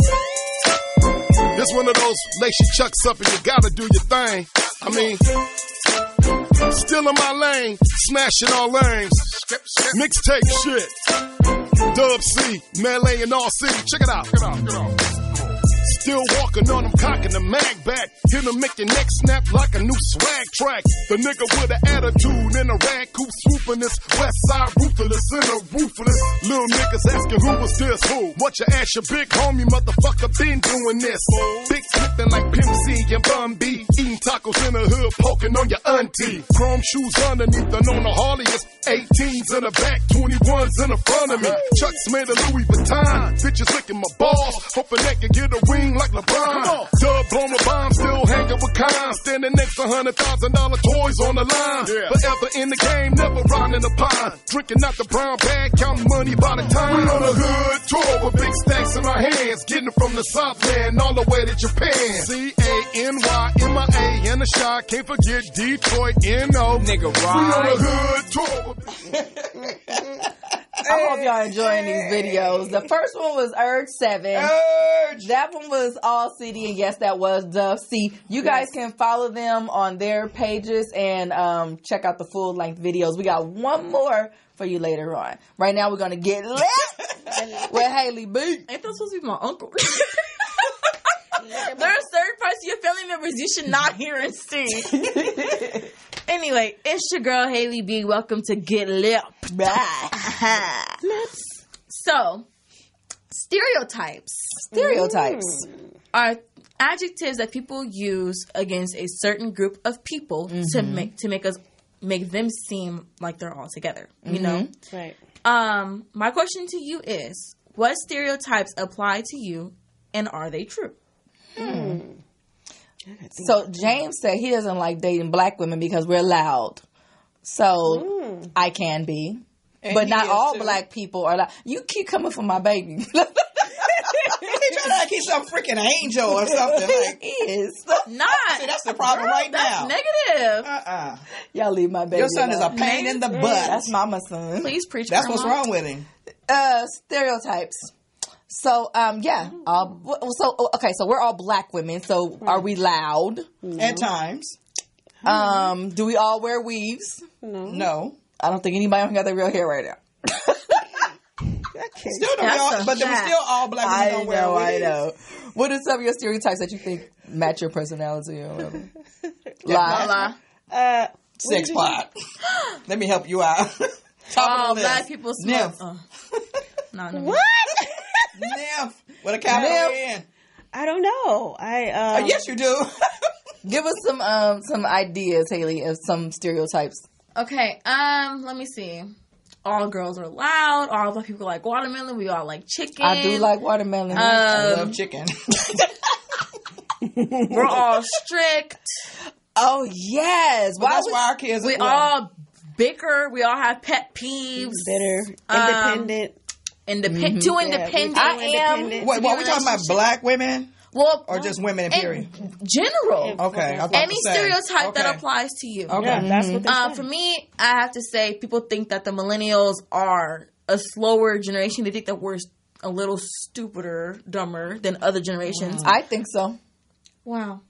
Speaker 8: This one of those lace your chucks up and you gotta do your thing. I mean, still in my lane, smashing all lanes. Mixtape shit. Dub C, Melee and RC. Check it out. Still walking on them, cocking the mag back. Hit them, make your neck snap like a new swag track. The nigga with an attitude in a rag coupe swooping this west side ruthless in a ruthless. Little niggas asking who was this, who? What you ask your big homie, motherfucker been doing this. Big flipping like Pimp C and Bun B. Eating tacos in the hood, poking on your auntie. Chrome shoes underneath and on the Harley. It's 18s in the back, 21s in the front of me. Chucks made of Louis Vuitton. Bitches licking my balls, hoping they can get a ring like LeBron. Dub blown a bomb, still hanging with Khan. Standing next to $100,000 toys on the line. Forever in the game, never riding the pond. Drinking out the brown bag, counting money by the time. We on a hood tour with big stacks in our hands. Getting it from the Southland all the way to Japan. CANYMIA in the shot. Can't forget Detroit, NO. Nigga, right. We on a hood tour.
Speaker 3: I hope y'all enjoying these videos. The first one was Urge 7. That one was All City, and yes, that was Dove C. You guys can follow them on their pages and check out the full length videos. We got one more for you later on. Right now, we're gonna get lit with Haley B.
Speaker 4: Ain't that supposed to be my uncle? There are certain parts of your family members you should not hear and see. Anyway, it's your girl Haley B. Welcome to Get Lipped. So, stereotypes are adjectives that people use against a certain group of people to make them seem like they're all together. You know,
Speaker 5: right?
Speaker 4: My question to you is: what stereotypes apply to you, and are they true?
Speaker 3: So James said he doesn't like dating black women because we're loud. So I can be. And but not all too. Black people are loud. You keep coming for my baby. He's trying
Speaker 6: to like he's some freaking angel or something. Like,
Speaker 3: he is.
Speaker 4: Not.
Speaker 6: See, that's the problem right now.
Speaker 4: Negative.
Speaker 3: Y'all leave my baby.
Speaker 6: Your son is a pain in the butt.
Speaker 3: That's mama's son.
Speaker 4: Please preach.
Speaker 6: That's what's wrong with him.
Speaker 3: Stereotypes. So, so we're all black women. So, are we loud?
Speaker 6: At times.
Speaker 3: Do we all wear weaves?
Speaker 6: No.
Speaker 3: I don't think anybody got their real hair right now.
Speaker 6: Still don't, but we're still all black women don't wear weaves. I know.
Speaker 3: What are some of your stereotypes that you think match your personality or whatever?
Speaker 4: Lie.
Speaker 6: Sex pot. Let me help you out.
Speaker 4: Black people smoke. No.
Speaker 3: What?
Speaker 6: Nymph with a capital N.
Speaker 5: I don't know.
Speaker 6: Yes, you do.
Speaker 3: Give us some ideas, Haley, of some stereotypes.
Speaker 4: Okay. Let me see. All girls are loud. All black people like watermelon. We all like chicken.
Speaker 3: I do like watermelon.
Speaker 6: I love chicken.
Speaker 4: We're all strict.
Speaker 3: Oh yes.
Speaker 6: That's why our kids.
Speaker 4: We all bicker. We all have pet peeves.
Speaker 5: Bitter. Independent.
Speaker 4: Too independent.
Speaker 3: I am.
Speaker 6: What are we talking about? Black women?
Speaker 4: Well,
Speaker 6: or just women in period?
Speaker 4: General.
Speaker 6: Okay.
Speaker 4: Any stereotype that applies to you.
Speaker 6: Okay.
Speaker 5: Yeah, that's what they say.
Speaker 4: For me, I have to say, people think that the millennials are a slower generation. They think that we're a little stupider, dumber than other generations.
Speaker 3: I think so.
Speaker 4: Wow.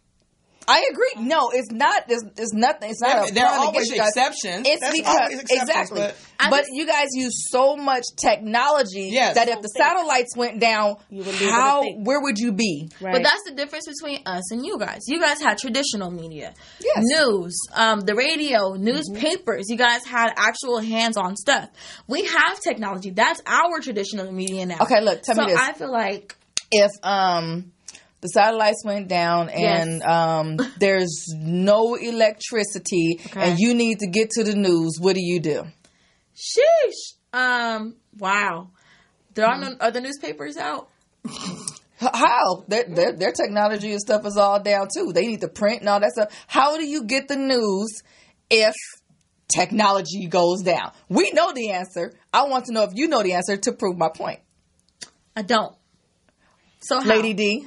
Speaker 3: I agree. No, it's not. It's nothing. It's not.
Speaker 6: There are always exceptions.
Speaker 3: It's because exactly. But you guys use so much technology that if the satellites went down, where would you be?
Speaker 4: Right. But that's the difference between us and you guys. You guys had traditional media, news, the radio, newspapers. You guys had actual hands-on stuff. We have technology. That's our traditional media now.
Speaker 3: Okay, look. Tell me this.
Speaker 4: I feel like
Speaker 3: if the satellites went down and there's no electricity and you need to get to the news, what do you do?
Speaker 4: Sheesh. Wow. There are no other newspapers out?
Speaker 3: How? Their technology and stuff is all down too. They need to print and all that stuff. How do you get the news if technology goes down? We know the answer. I want to know if you know the answer to prove my point.
Speaker 4: I don't. So how?
Speaker 3: Lady D,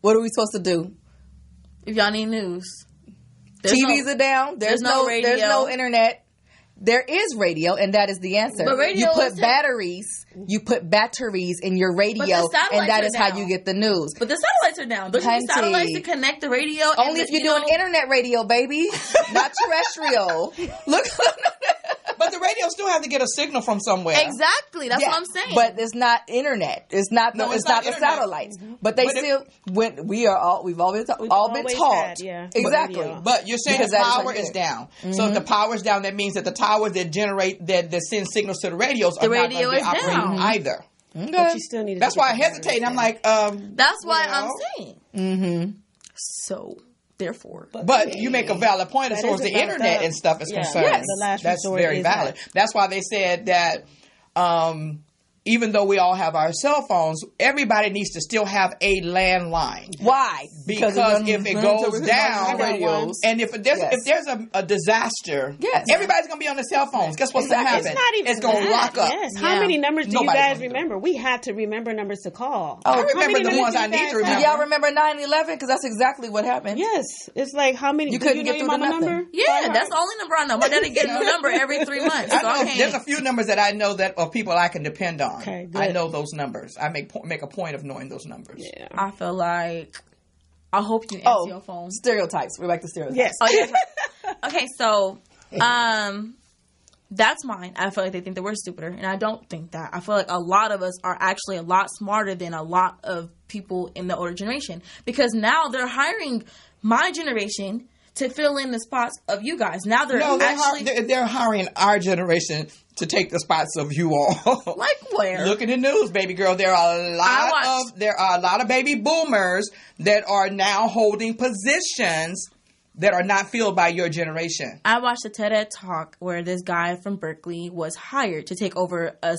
Speaker 3: what are we supposed to do?
Speaker 4: If y'all need news.
Speaker 3: TVs are down. There's no radio. There's no internet. There is radio, and that is the answer.
Speaker 4: But radio
Speaker 3: you put batteries in your radio, and that is how you get the news.
Speaker 4: But the satellites are down. Don't you need satellites to connect the radio?
Speaker 3: Only if you're doing internet radio, baby, not terrestrial. Look.
Speaker 6: But the radio still have to get a signal from somewhere.
Speaker 4: Exactly. That's what I'm saying.
Speaker 3: But it's not internet. It's not the satellites. Mm-hmm. But they we've all been taught. Exactly.
Speaker 6: But you're saying the power is down. Mm-hmm. So if the power is down, that means that the towers that generate that send signals to the radios are not going to be operating either.
Speaker 5: Okay. But you still need.
Speaker 6: That's why I hesitate. I'm like,
Speaker 4: that's why I'm saying. Mm-hmm. So. Therefore,
Speaker 6: but you make a valid point as far as the internet and stuff is concerned.
Speaker 5: Yes. The last
Speaker 6: that's very valid. That's why they said that even though we all have our cell phones, everybody needs to still have a landline.
Speaker 3: Why?
Speaker 6: Because if it goes down, and if there's a disaster, everybody's going to be on their cell phones. Guess what's going to happen? It's going to lock up.
Speaker 5: Yes. How many numbers do you guys remember? We had to remember numbers to call.
Speaker 6: I remember the ones I need to remember.
Speaker 3: Do y'all remember 9/11? Because that's exactly what happened.
Speaker 5: Yes. It's like how many?
Speaker 3: You couldn't get through to nothing.
Speaker 5: Number?
Speaker 4: Yeah, that's the only number I know. My daddy gets a new number every 3 months.
Speaker 6: There's a few numbers that I know that are people I can depend on.
Speaker 5: Okay, good.
Speaker 6: I know those numbers. I make a point of knowing those numbers.
Speaker 5: Yeah.
Speaker 4: I feel like I hope you answer your phone.
Speaker 3: Stereotypes. We're back to stereotypes.
Speaker 5: Yes.
Speaker 4: Oh, yes. Okay, so that's mine. I feel like they think that we're stupider, and I don't think that. I feel like a lot of us are actually a lot smarter than a lot of people in the older generation, because now they're hiring my generation to fill in the spots of you guys. Now they're
Speaker 6: hiring our generation to take the spots of you all.
Speaker 4: Like where?
Speaker 6: Look at the news, baby girl. There are a lot of baby boomers that are now holding positions that are not filled by your generation.
Speaker 4: I watched a TED Talk where this guy from Berkeley was hired to take over a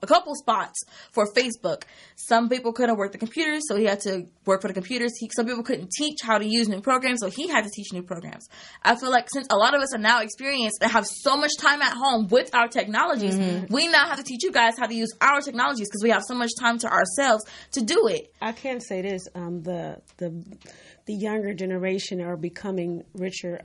Speaker 4: couple spots for Facebook. Some people couldn't work the computers, so he had to work for the computers. Some people couldn't teach how to use new programs, so he had to teach new programs. I feel like since a lot of us are now experienced and have so much time at home with our technologies, we now have to teach you guys how to use our technologies because we have so much time to ourselves to do it.
Speaker 5: I can say this, the younger generation are becoming richer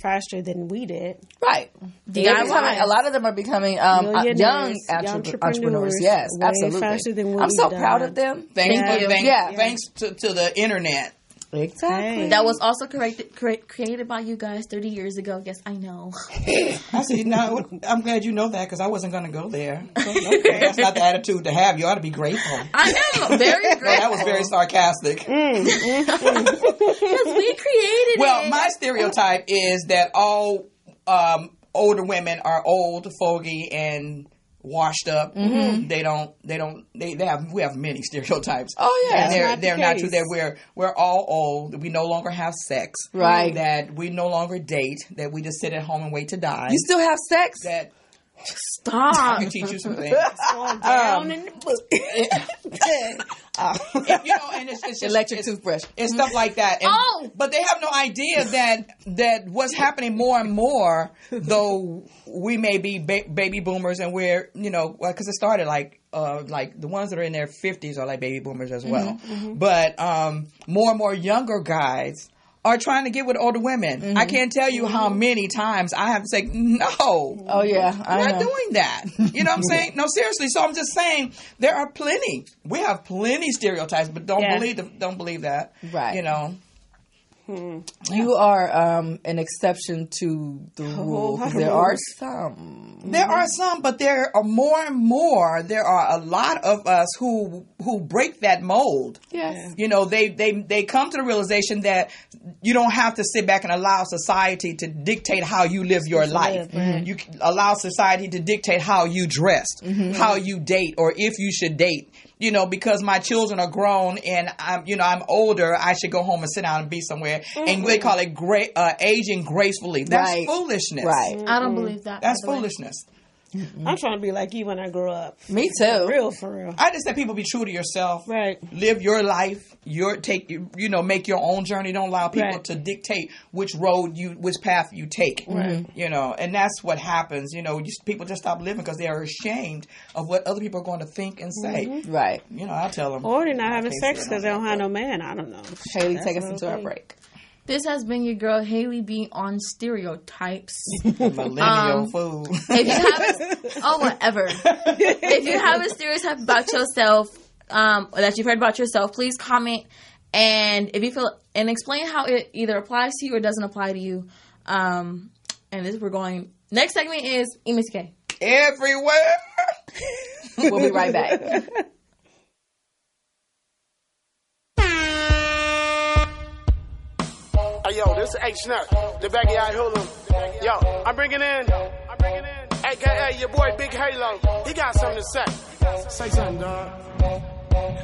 Speaker 5: faster than we did.
Speaker 3: Right. A lot of them are becoming young entrepreneurs. Yes, absolutely.
Speaker 5: Faster than
Speaker 3: I'm so proud of them.
Speaker 6: Thanks to the internet.
Speaker 3: Exactly.
Speaker 4: That was also created by you guys 30 years ago. Yes, I know.
Speaker 6: I see. Now, I'm glad you know that because I wasn't going to go there. Okay. That's not the attitude to have. You ought to be grateful.
Speaker 4: I am very grateful.
Speaker 6: That was very sarcastic.
Speaker 4: Because we created
Speaker 6: Well, my stereotype is that all older women are old, fogey, and washed up. Mm-hmm. We have many stereotypes.
Speaker 3: Oh yeah.
Speaker 6: And they're not true. That we're all old. We no longer have sex.
Speaker 3: Right.
Speaker 6: That we no longer date. That we just sit at home and wait to die.
Speaker 3: You still have sex?
Speaker 6: That
Speaker 4: stop.
Speaker 6: I can teach you some things.
Speaker 5: Down in the book.
Speaker 6: And it's just
Speaker 3: electric toothbrush
Speaker 6: and stuff like that. And, but they have no idea that what's happening more and more, though we may be baby boomers, and we're because it started like the ones that are in their 50s are like baby boomers as well. Mm-hmm, mm-hmm. But more and more younger guys are trying to get with older women. Mm-hmm. I can't tell you how many times I have to say, no.
Speaker 3: Oh, yeah.
Speaker 6: I'm not doing that. You know what I'm saying? No, seriously. So I'm just saying there are plenty. We have plenty stereotypes, but don't believe that.
Speaker 3: Right.
Speaker 6: You know.
Speaker 3: You are an exception to the rule. There are some.
Speaker 6: There are some, but there are more and more. There are a lot of us who break that mold.
Speaker 3: Yes.
Speaker 6: You know, they come to the realization that you don't have to sit back and allow society to dictate how you live your life. Mm-hmm. You allow society to dictate how you dress, how you date, or if you should date. You know, because my children are grown and I'm older, I should go home and sit down and be somewhere. Mm-hmm. And they call it aging gracefully. That's foolishness.
Speaker 3: Right.
Speaker 4: I don't believe that.
Speaker 6: That's foolishness.
Speaker 5: Mm-mm. I'm trying to be like you when I grow up.
Speaker 3: Me too.
Speaker 5: For real.
Speaker 6: I just say people be true to yourself.
Speaker 5: Right.
Speaker 6: Live your life. Make your own journey. Don't allow people to dictate which path you take.
Speaker 5: Right.
Speaker 6: You know, and that's what happens. You know, people just stop living because they are ashamed of what other people are going to think and say.
Speaker 3: Mm-hmm. Right.
Speaker 6: You know, I'll tell them.
Speaker 5: Or they're not having sex because they don't have no man. I don't know.
Speaker 3: Haley, take us into our break.
Speaker 4: This has been your girl Haley B on stereotypes.
Speaker 6: Millennial fool.
Speaker 4: If you have whatever. If you have a stereotype about yourself, that you've heard about yourself, please comment and explain how it either applies to you or doesn't apply to you. Next segment is Missy K.
Speaker 6: Everywhere.
Speaker 3: We'll be right back.
Speaker 9: Hey, yo, this is H-Nut, the backyard hoodlum. Yo, I'm bringing in, AKA your boy Big Halo. He got something to say. Say something, dog.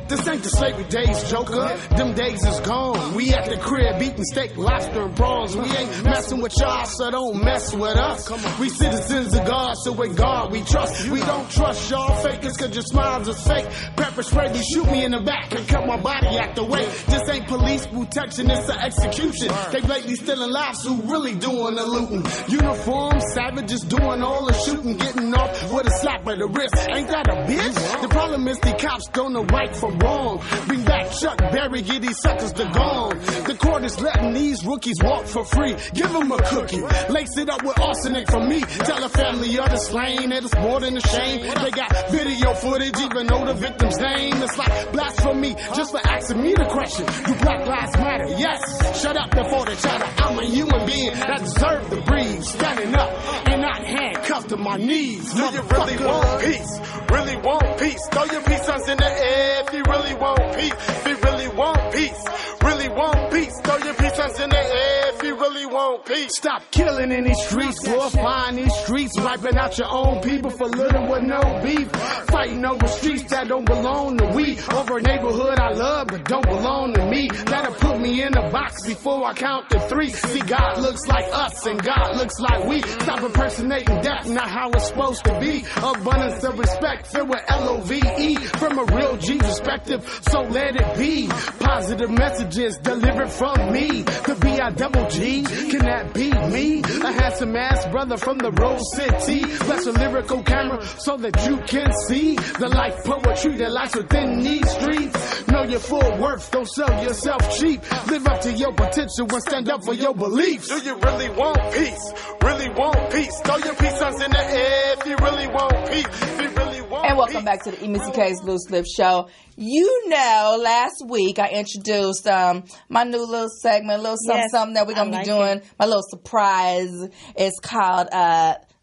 Speaker 9: This ain't the slavery days, Joker. Them days is gone. We at the crib eating steak, lobster, and prawns. We ain't messing with y'all, so don't mess with us. We citizens of God, so with God we trust. We don't trust y'all fakers, cause your smiles is fake. Pepper spray, they shoot me in the back and cut my body out the way. This ain't police protection, it's an execution. They lately stealing lives, who really doing the looting. Uniform savages doing all the shooting, getting off with a slap of the wrist. Ain't that a bitch? The problem is the cops don't know right from wrong. Bring back Chuck Berry, get these suckers to gone. The court is letting these rookies walk for free. Give them a cookie, lace it up with arsenic for me. Tell the family of the slain that it's more than a shame. They got video footage, even know the victim's name. It's like blasphemy, just for asking me the question. Do Black Lives Matter? Yes. Shut up before they chatter. I'm a human being that deserve to breathe. Standing up and not handcuffed to my knees. Do you really want peace? Really want peace? Throw your peace signs in the air if you really want peace. If you really want peace, really want peace. Throw your peace signs in the air if you really want peace. Stop killing in these streets, glorifying these streets, wiping out your own people for little with no beef. Fighting over streets that don't belong to we. Over a neighborhood I love but don't belong to me. That'll put me in a box before I count to 3. See, God looks like us and God looks like we. Stop impersonating death, not how it's supposed to be. Abundance of respect filled with L-O-V-E. From a real G perspective, so let it be. Positive messages delivered from me. The B-I-double-G, can that be me? A handsome ass brother from the Rose City. Bless a lyrical camera so that you can see the life poetry that lies within these streets. Know your full worth, don't sell yourself cheap. Live up to your potential and stand up for your beliefs. Do you really want peace? Really want peace? Throw your peace signs in the air if you really want peace. If you really want
Speaker 3: And welcome back to the Missy K's Loose Lip Show. You know, last week I introduced my new little segment, little something that we're going to be doing. My little surprise. It's called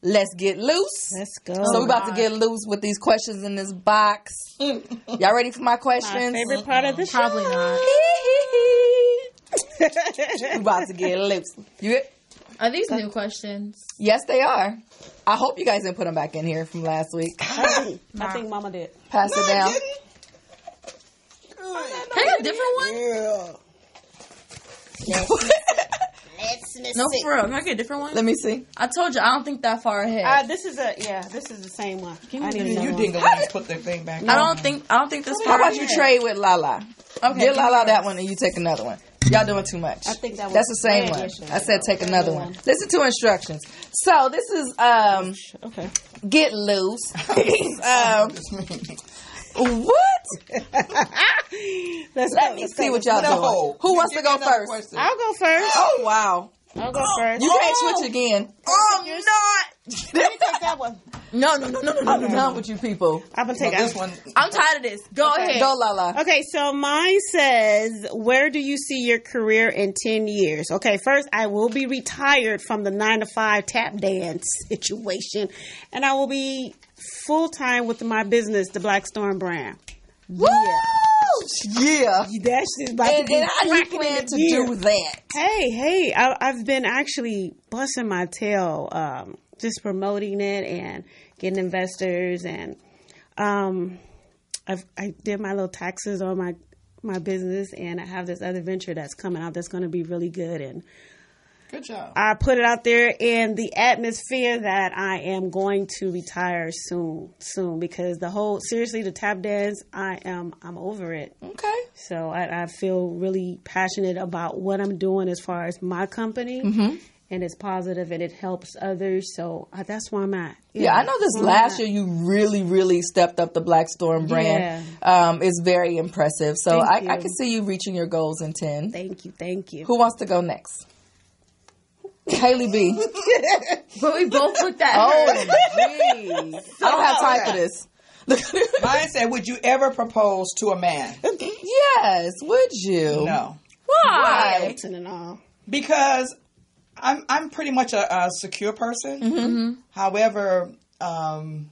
Speaker 3: Let's Get Loose.
Speaker 5: Let's go.
Speaker 3: So we're about to get loose with these questions in this box. Y'all ready for my questions?
Speaker 5: My favorite part of the show.
Speaker 4: Probably not.
Speaker 3: We're about to get loose.
Speaker 4: Are these new questions?
Speaker 3: Yes, they are. I hope you guys didn't put them back in here from last week.
Speaker 5: I think Mama did.
Speaker 3: Pass it down.
Speaker 4: Can I get a different one? No, for real. Can I get a different one?
Speaker 3: Let me see.
Speaker 4: I told you, I don't think that far ahead.
Speaker 5: This is the same one.
Speaker 6: You dingle put the thing back.
Speaker 4: I don't think this
Speaker 3: How
Speaker 4: far
Speaker 3: about
Speaker 4: ahead.
Speaker 3: you trade with Lala?
Speaker 4: Okay,
Speaker 3: Give Lala that one and you take another one. Y'all doing too much.
Speaker 5: I think that was
Speaker 3: That's the same one. I said take another one. Listen to instructions. So this is
Speaker 5: okay.
Speaker 3: Get Loose. What?
Speaker 5: Let
Speaker 3: me see what y'all doing. Who wants to go first?
Speaker 5: I'll go first.
Speaker 3: Oh, wow.
Speaker 5: I'll go first.
Speaker 3: You can't switch again.
Speaker 4: I'm not.
Speaker 5: Let me take that one.
Speaker 4: No.
Speaker 3: I'm done with you people.
Speaker 5: I'm going to take
Speaker 6: this one.
Speaker 4: I'm tired of this. Go ahead.
Speaker 3: Go, Lala.
Speaker 5: Okay, so mine says, where do you see your career in 10 years? Okay, first, I will be retired from the 9-to-5 tap dance situation, and I will be full-time with my business, the Black Storm brand.
Speaker 3: Woo! Yeah.
Speaker 5: That's just about to be
Speaker 3: and how do you plan to do that?
Speaker 5: Hey, I've been actually busting my tail, just promoting it and getting investors, and I did my little taxes on my business, and I have this other venture that's coming out that's going to be really good, and
Speaker 6: good job.
Speaker 5: I put it out there in the atmosphere that I am going to retire soon, because the tap dance, I'm over it.
Speaker 3: Okay.
Speaker 5: So I feel really passionate about what I'm doing as far as my company, and it's positive and it helps others. So that's where I'm at.
Speaker 3: Yeah, I know this last year you really, really stepped up the Black Storm brand. Yeah. It's very impressive. So I can see you reaching your goals in 10.
Speaker 5: Thank you.
Speaker 3: Who wants to go next? Haley B.
Speaker 4: But we both looked at her.
Speaker 3: Oh, jeez. I don't have time for this.
Speaker 6: Mine said, would you ever propose to a man?
Speaker 3: Yes, would you?
Speaker 6: No.
Speaker 4: Why?
Speaker 6: Because I'm pretty much a secure person.
Speaker 3: Mm-hmm.
Speaker 6: However, I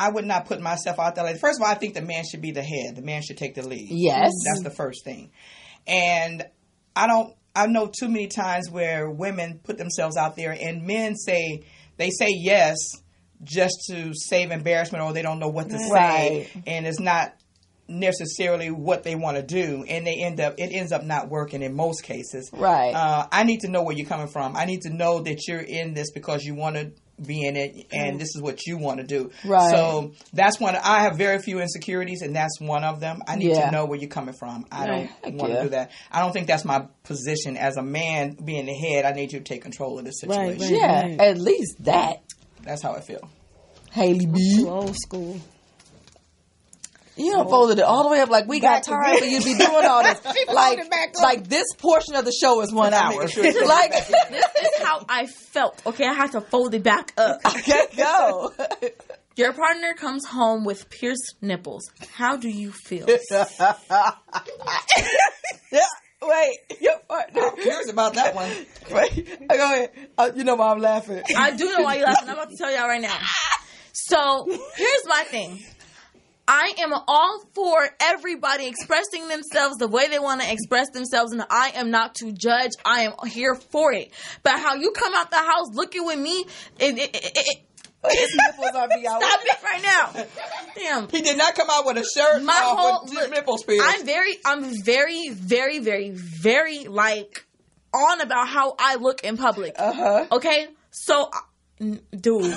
Speaker 6: would not put myself out there. Like, first of all, I think the man should be the head. The man should take the lead.
Speaker 3: Yes.
Speaker 6: That's the first thing. And I know too many times where women put themselves out there and men say yes just to save embarrassment, or they don't know what to say, and it's not necessarily what they want to do, and it ends up not working in most cases.
Speaker 3: Right.
Speaker 6: I need to know where you're coming from. I need to know that you're in this because you want to be in it, and this is what you want to do.
Speaker 3: Right.
Speaker 6: So that's one. I have very few insecurities, and that's one of them. I need to know where you're coming from. I don't want to do that. I don't think that's my position as a man being the head. I need you to take control of the situation.
Speaker 3: Right. At least that.
Speaker 6: That's how I feel.
Speaker 3: Haley B.
Speaker 5: Old school.
Speaker 3: You done folded it all the way up like we got time for you to be doing all this. like this portion of the show is 1 hour.
Speaker 4: This is how I felt. Okay, I had to fold it back up.
Speaker 3: Okay, go.
Speaker 4: Your partner comes home with pierced nipples. How do you feel?
Speaker 3: Wait, your partner.
Speaker 6: I'm curious about that one.
Speaker 3: Wait, go ahead. You know why I'm laughing.
Speaker 4: I do know why you're laughing. I'm about to tell y'all right now. So, here's my thing. I am all for everybody expressing themselves the way they want to express themselves, and I am not to judge. I am here for it. But how you come out the house looking with me,
Speaker 3: his nipples are be out.
Speaker 4: Stop it right now. Damn.
Speaker 6: He did not come out with a shirt with nipples pierced.
Speaker 4: I'm very, very, very, very, like, on about how I look in public. Okay? So, dude.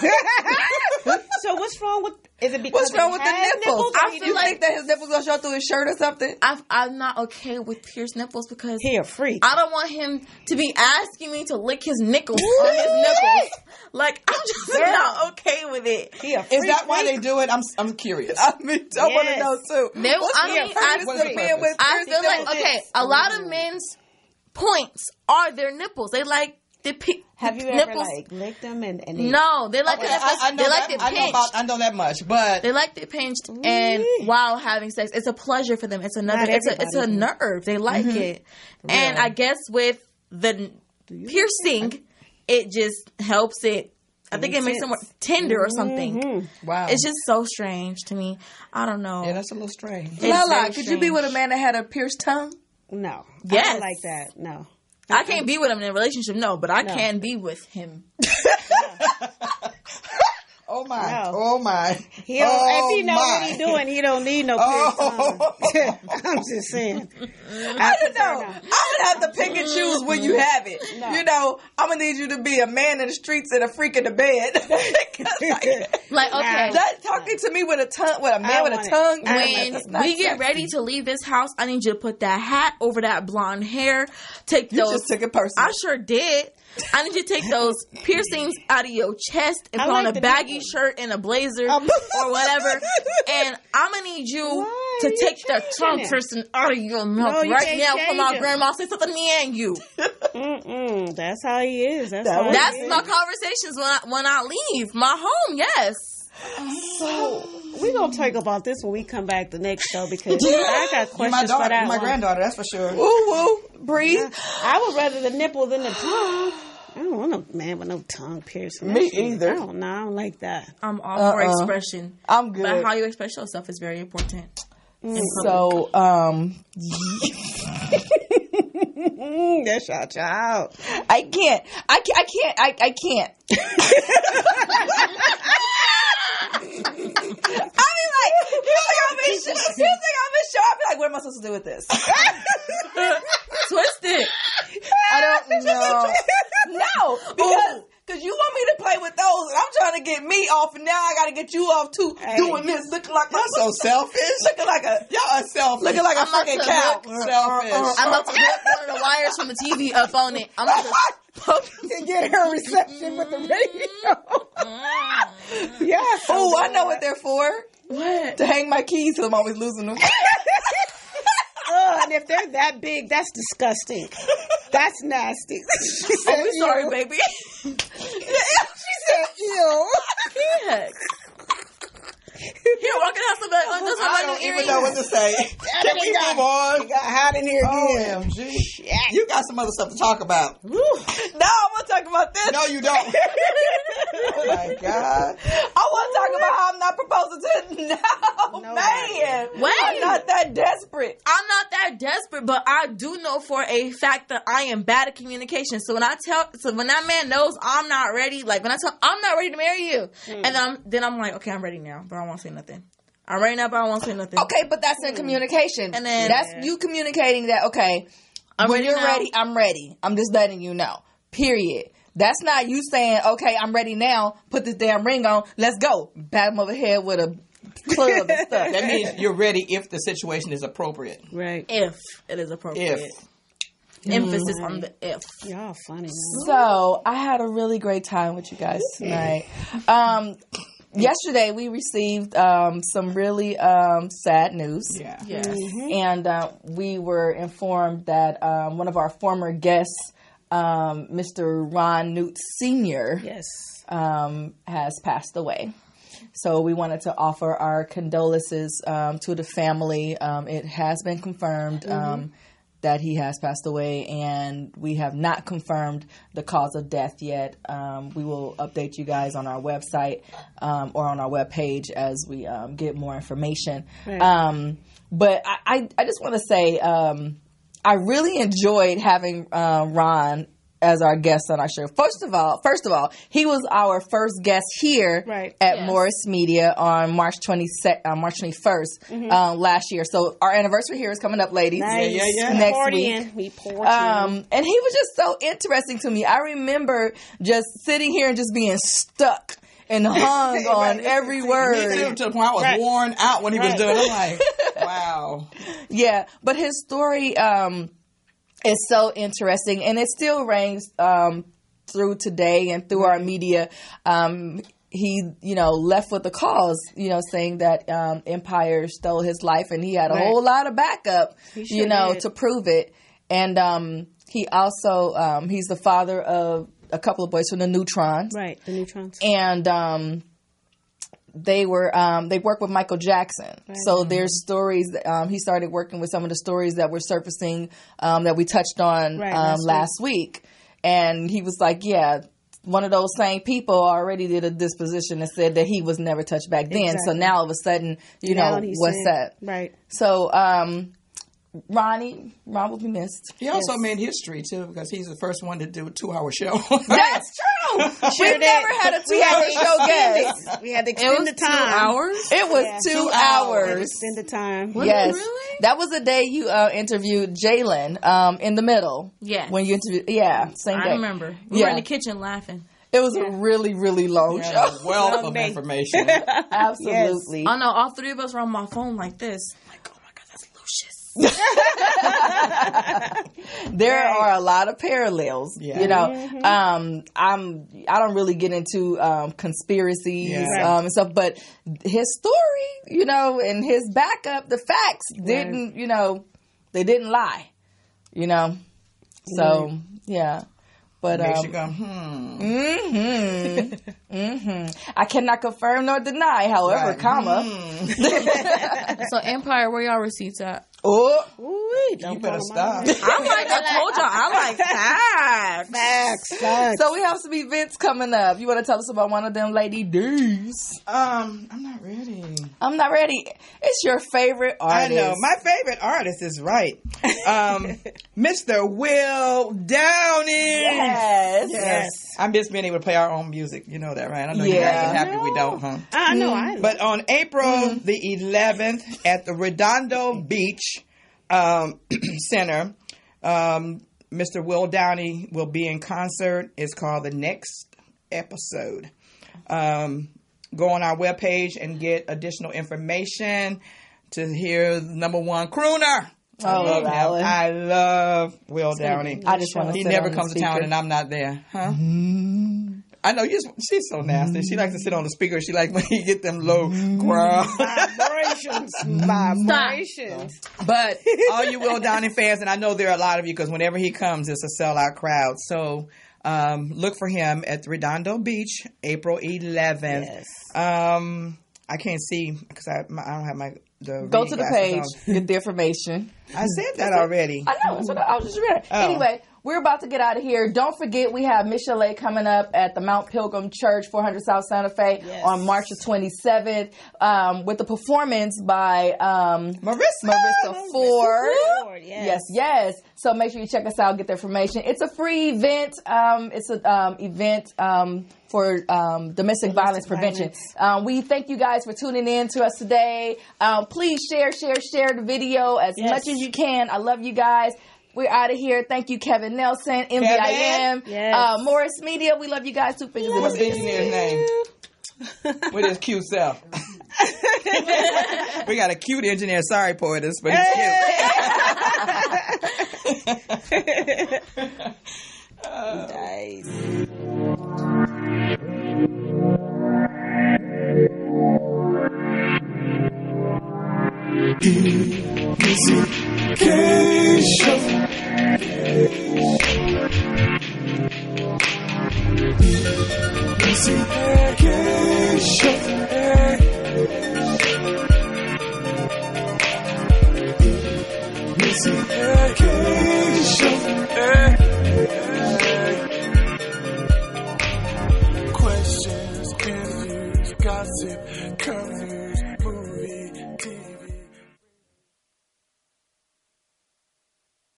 Speaker 5: So what's wrong with? Is it because
Speaker 3: what's wrong with the nipples?
Speaker 5: I
Speaker 3: feel like think that his nipples gonna show through his shirt or something.
Speaker 4: I'm not okay with pierced nipples because
Speaker 5: he a freak.
Speaker 4: I don't want him to be asking me to lick his nipples on his nipples. Like, I'm just not okay with it.
Speaker 5: He a freak.
Speaker 6: Is that why they do it? I'm curious.
Speaker 3: I mean, I want to know too.
Speaker 4: I feel like a lot of men's points are their nipples. They like the
Speaker 5: Have you ever licked them and
Speaker 4: no, they like
Speaker 6: I know that much, but
Speaker 4: they like it pinched and while having sex, it's a pleasure for them. It's it's a nerve. They like it, and I guess with the piercing, it just helps it. I think it makes them more tender or something.
Speaker 3: Wow,
Speaker 4: it's just so strange to me. I don't know.
Speaker 6: Yeah, that's a little strange.
Speaker 3: Lala, could you be with a man that had a pierced tongue?
Speaker 5: No,
Speaker 4: yes,
Speaker 5: I don't like that. No.
Speaker 4: I can't be with him in a relationship, but I can be with him.
Speaker 6: Oh my! Oh my!
Speaker 5: If he know what he's doing, he don't need no pierced tongue. I'm just saying.
Speaker 3: I don't know. I would have to pick and choose when you have it. No. You know, I'm gonna need you to be a man in the streets and a freak in the bed. That talking to me with a man with a tongue.
Speaker 4: When we get ready to leave this house, I need you to put that hat over that blonde hair.
Speaker 3: You just took it personal.
Speaker 4: I sure did. I need you to take those piercings out of your chest and put on a baggy t-shirt and a blazer or whatever, and I'm gonna need you to take that tongue person out of your mouth right now for my grandma. Say something to me and you.
Speaker 5: That's how he is. That's
Speaker 4: my conversations when I leave my home. Yes.
Speaker 5: So we're gonna talk about this when we come back the next show because I got questions for that
Speaker 6: my
Speaker 5: one.
Speaker 6: granddaughter, that's for sure.
Speaker 3: Woo, breathe.
Speaker 5: I would rather the nipple than the tongue. I don't want no man with no tongue piercing.
Speaker 3: Me either.
Speaker 5: I don't like that.
Speaker 4: I'm all for expression.
Speaker 3: I'm good.
Speaker 4: But how you express yourself is very important.
Speaker 3: So,
Speaker 5: That's your child.
Speaker 3: I can't. I mean, like, you think I'm in show? I'll be like, what am I supposed to do with this?
Speaker 4: Twist it.
Speaker 3: I don't know. No, because you want me to play with those, and I'm trying to get me off, and now I got to get you off too, doing this, looking like
Speaker 6: I'm so selfish.
Speaker 3: looking like a
Speaker 6: Y'all are selfish.
Speaker 3: looking like a fucking cow.
Speaker 6: Selfish.
Speaker 4: I'm about to hook one of the wires from the TV up on it. I'm about
Speaker 5: To get her reception with the radio. Yes.
Speaker 3: Oh, I know what they're for.
Speaker 4: What?
Speaker 3: To hang my keys, because I'm always losing them.
Speaker 5: And if they're that big, that's disgusting. That's nasty. She said,
Speaker 4: I'm sorry, baby.
Speaker 5: She said, ew.
Speaker 4: Yes. Here, walking out some
Speaker 6: I don't even know what to say. Can we move on?
Speaker 5: It got hot in here again.
Speaker 6: OMG. You got some other stuff to talk about.
Speaker 3: No, I'm going to talk about this.
Speaker 6: No, you don't. Oh, my God.
Speaker 3: I want to talk about how I'm not proposing to no man.
Speaker 4: Wait.
Speaker 3: I'm not that desperate.
Speaker 4: I'm not that desperate, but I do know for a fact that I am bad at communication. So when that man knows I'm not ready, like when I tell I'm not ready to marry you, and then I'm like, okay, I'm ready now, but I won't say nothing. I'm ready now, but I won't say nothing.
Speaker 3: Okay, but that's in communication.
Speaker 4: And then
Speaker 3: that's you communicating that, okay, when you're ready, I'm ready. I'm just letting you know. Period. That's not you saying, okay, I'm ready now, put this damn ring on, let's go. Bat him over the head with a club and stuff.
Speaker 6: That means you're ready if the situation is appropriate.
Speaker 5: Right.
Speaker 4: If it is appropriate. Emphasis on the if.
Speaker 5: Y'all funny, man.
Speaker 3: So, I had a really great time with you guys tonight. Yesterday, we received some really sad news.
Speaker 6: Yeah.
Speaker 4: Yes.
Speaker 3: And we were informed that one of our former guests, Mr. Ron Newt Sr., has passed away. So we wanted to offer our condolences to the family. It has been confirmed that he has passed away, and we have not confirmed the cause of death yet. We will update you guys on our website or on our webpage as we get more information. Right. But I just want to say I really enjoyed having Ron as our guest on our show. First of all, he was our first guest here at Morris Media on March 21st last year. So our anniversary here is coming up, ladies.
Speaker 5: Nice.
Speaker 3: Next week. And he was just so interesting to me. I remember just sitting here and just being stuck and hung on every word.
Speaker 6: To the point I was worn out when he was doing it. I'm like, wow. Yeah,
Speaker 3: but his story is so interesting, and it still rings through today and through our media. He, left with a cause, saying that Empire stole his life, and he had a whole lot of backup, to prove it. And he also, he's the father of a couple of boys from the Neutrons.
Speaker 5: Right, the Neutrons.
Speaker 3: And they work with Michael Jackson. Right. So there's stories that, he started working with some of the stories that were surfacing that we touched on last week. And he was like, yeah, one of those same people already did a disposition and said that he was never touched back then. Exactly. So now all of a sudden, what's that?
Speaker 5: Right.
Speaker 3: So, Ron will be missed.
Speaker 6: He also made history, too, because he's the first one to do a 2-hour show.
Speaker 3: That's true. We've never had a 2-hour show guest.
Speaker 5: We had to extend the time.
Speaker 4: 2 hours?
Speaker 3: It was 2 hours.
Speaker 5: Extend the time.
Speaker 3: Yes.
Speaker 4: Really?
Speaker 3: That was the day you interviewed Jalen in the middle.
Speaker 4: Yeah.
Speaker 3: When you interviewed, same day.
Speaker 4: I remember. We were in the kitchen laughing.
Speaker 3: It was a really, really long show.
Speaker 6: A wealth of information.
Speaker 3: Absolutely.
Speaker 4: Yes. Oh, no, all three of us were on my phone like this. Like, oh, my God, that's Lucius.
Speaker 3: There are a lot of parallels, you know. I don't really get into conspiracies and stuff, but his story, you know, and his backup, the facts didn't, you know, they didn't lie, you know. So yeah. But
Speaker 6: makes you go,
Speaker 3: I cannot confirm nor deny, however, comma.
Speaker 4: So Empire, where y'all receipts at?
Speaker 3: Oh,
Speaker 6: you better stop.
Speaker 4: I told y'all, I like facts.
Speaker 3: Facts. So we have some events coming up. You want to tell us about one of them, Lady D's?
Speaker 6: I'm not ready.
Speaker 3: I'm not ready. It's your favorite artist.
Speaker 6: I know. My favorite artist is right. Mr. Will Downey.
Speaker 3: Yes.
Speaker 6: I miss being able to play our own music. You know that, right? I know you guys are happy we don't, huh?
Speaker 5: I know.
Speaker 6: But on April the 11th at the Redondo Beach Center, Mr. Will Downey will be in concert. It's called The Next Episode. Go on our webpage and get additional information to hear the number one crooner. I love Will Downey.
Speaker 3: I just want to.
Speaker 6: He never comes to town and I'm not there, huh? I know she's so nasty. She likes to sit on the speaker. She likes when you get them low growl
Speaker 5: vibrations.
Speaker 6: But all you Will Downey fans, and I know there are a lot of you because whenever he comes, it's a sellout crowd. So look for him at the Redondo Beach, April 11th.
Speaker 3: Yes.
Speaker 6: I can't see because I don't have my.
Speaker 3: Go to the page, get the information.
Speaker 6: I said that already.
Speaker 3: I know. So I was just reading. Anyway, we're about to get out of here. Don't forget, we have Miss Chalet coming up at the Mount Pilgrim Church, 400 South Santa Fe on March the 27th with the performance by Marissa Ford. Yes. So make sure you check us out, get the information. It's a free event. It's an event for domestic violence prevention. We thank you guys for tuning in to us today. Please share the video as much as you can. I love you guys. We're out of here. Thank you, Kevin Nelson, MVIM, Morris Media. We love you guys. 2 fingers in the
Speaker 6: What's the engineer's name? With his cute self. We got a cute engineer. Sorry, Poetess, but he's cute.
Speaker 5: Nice.
Speaker 2: Missy K Show.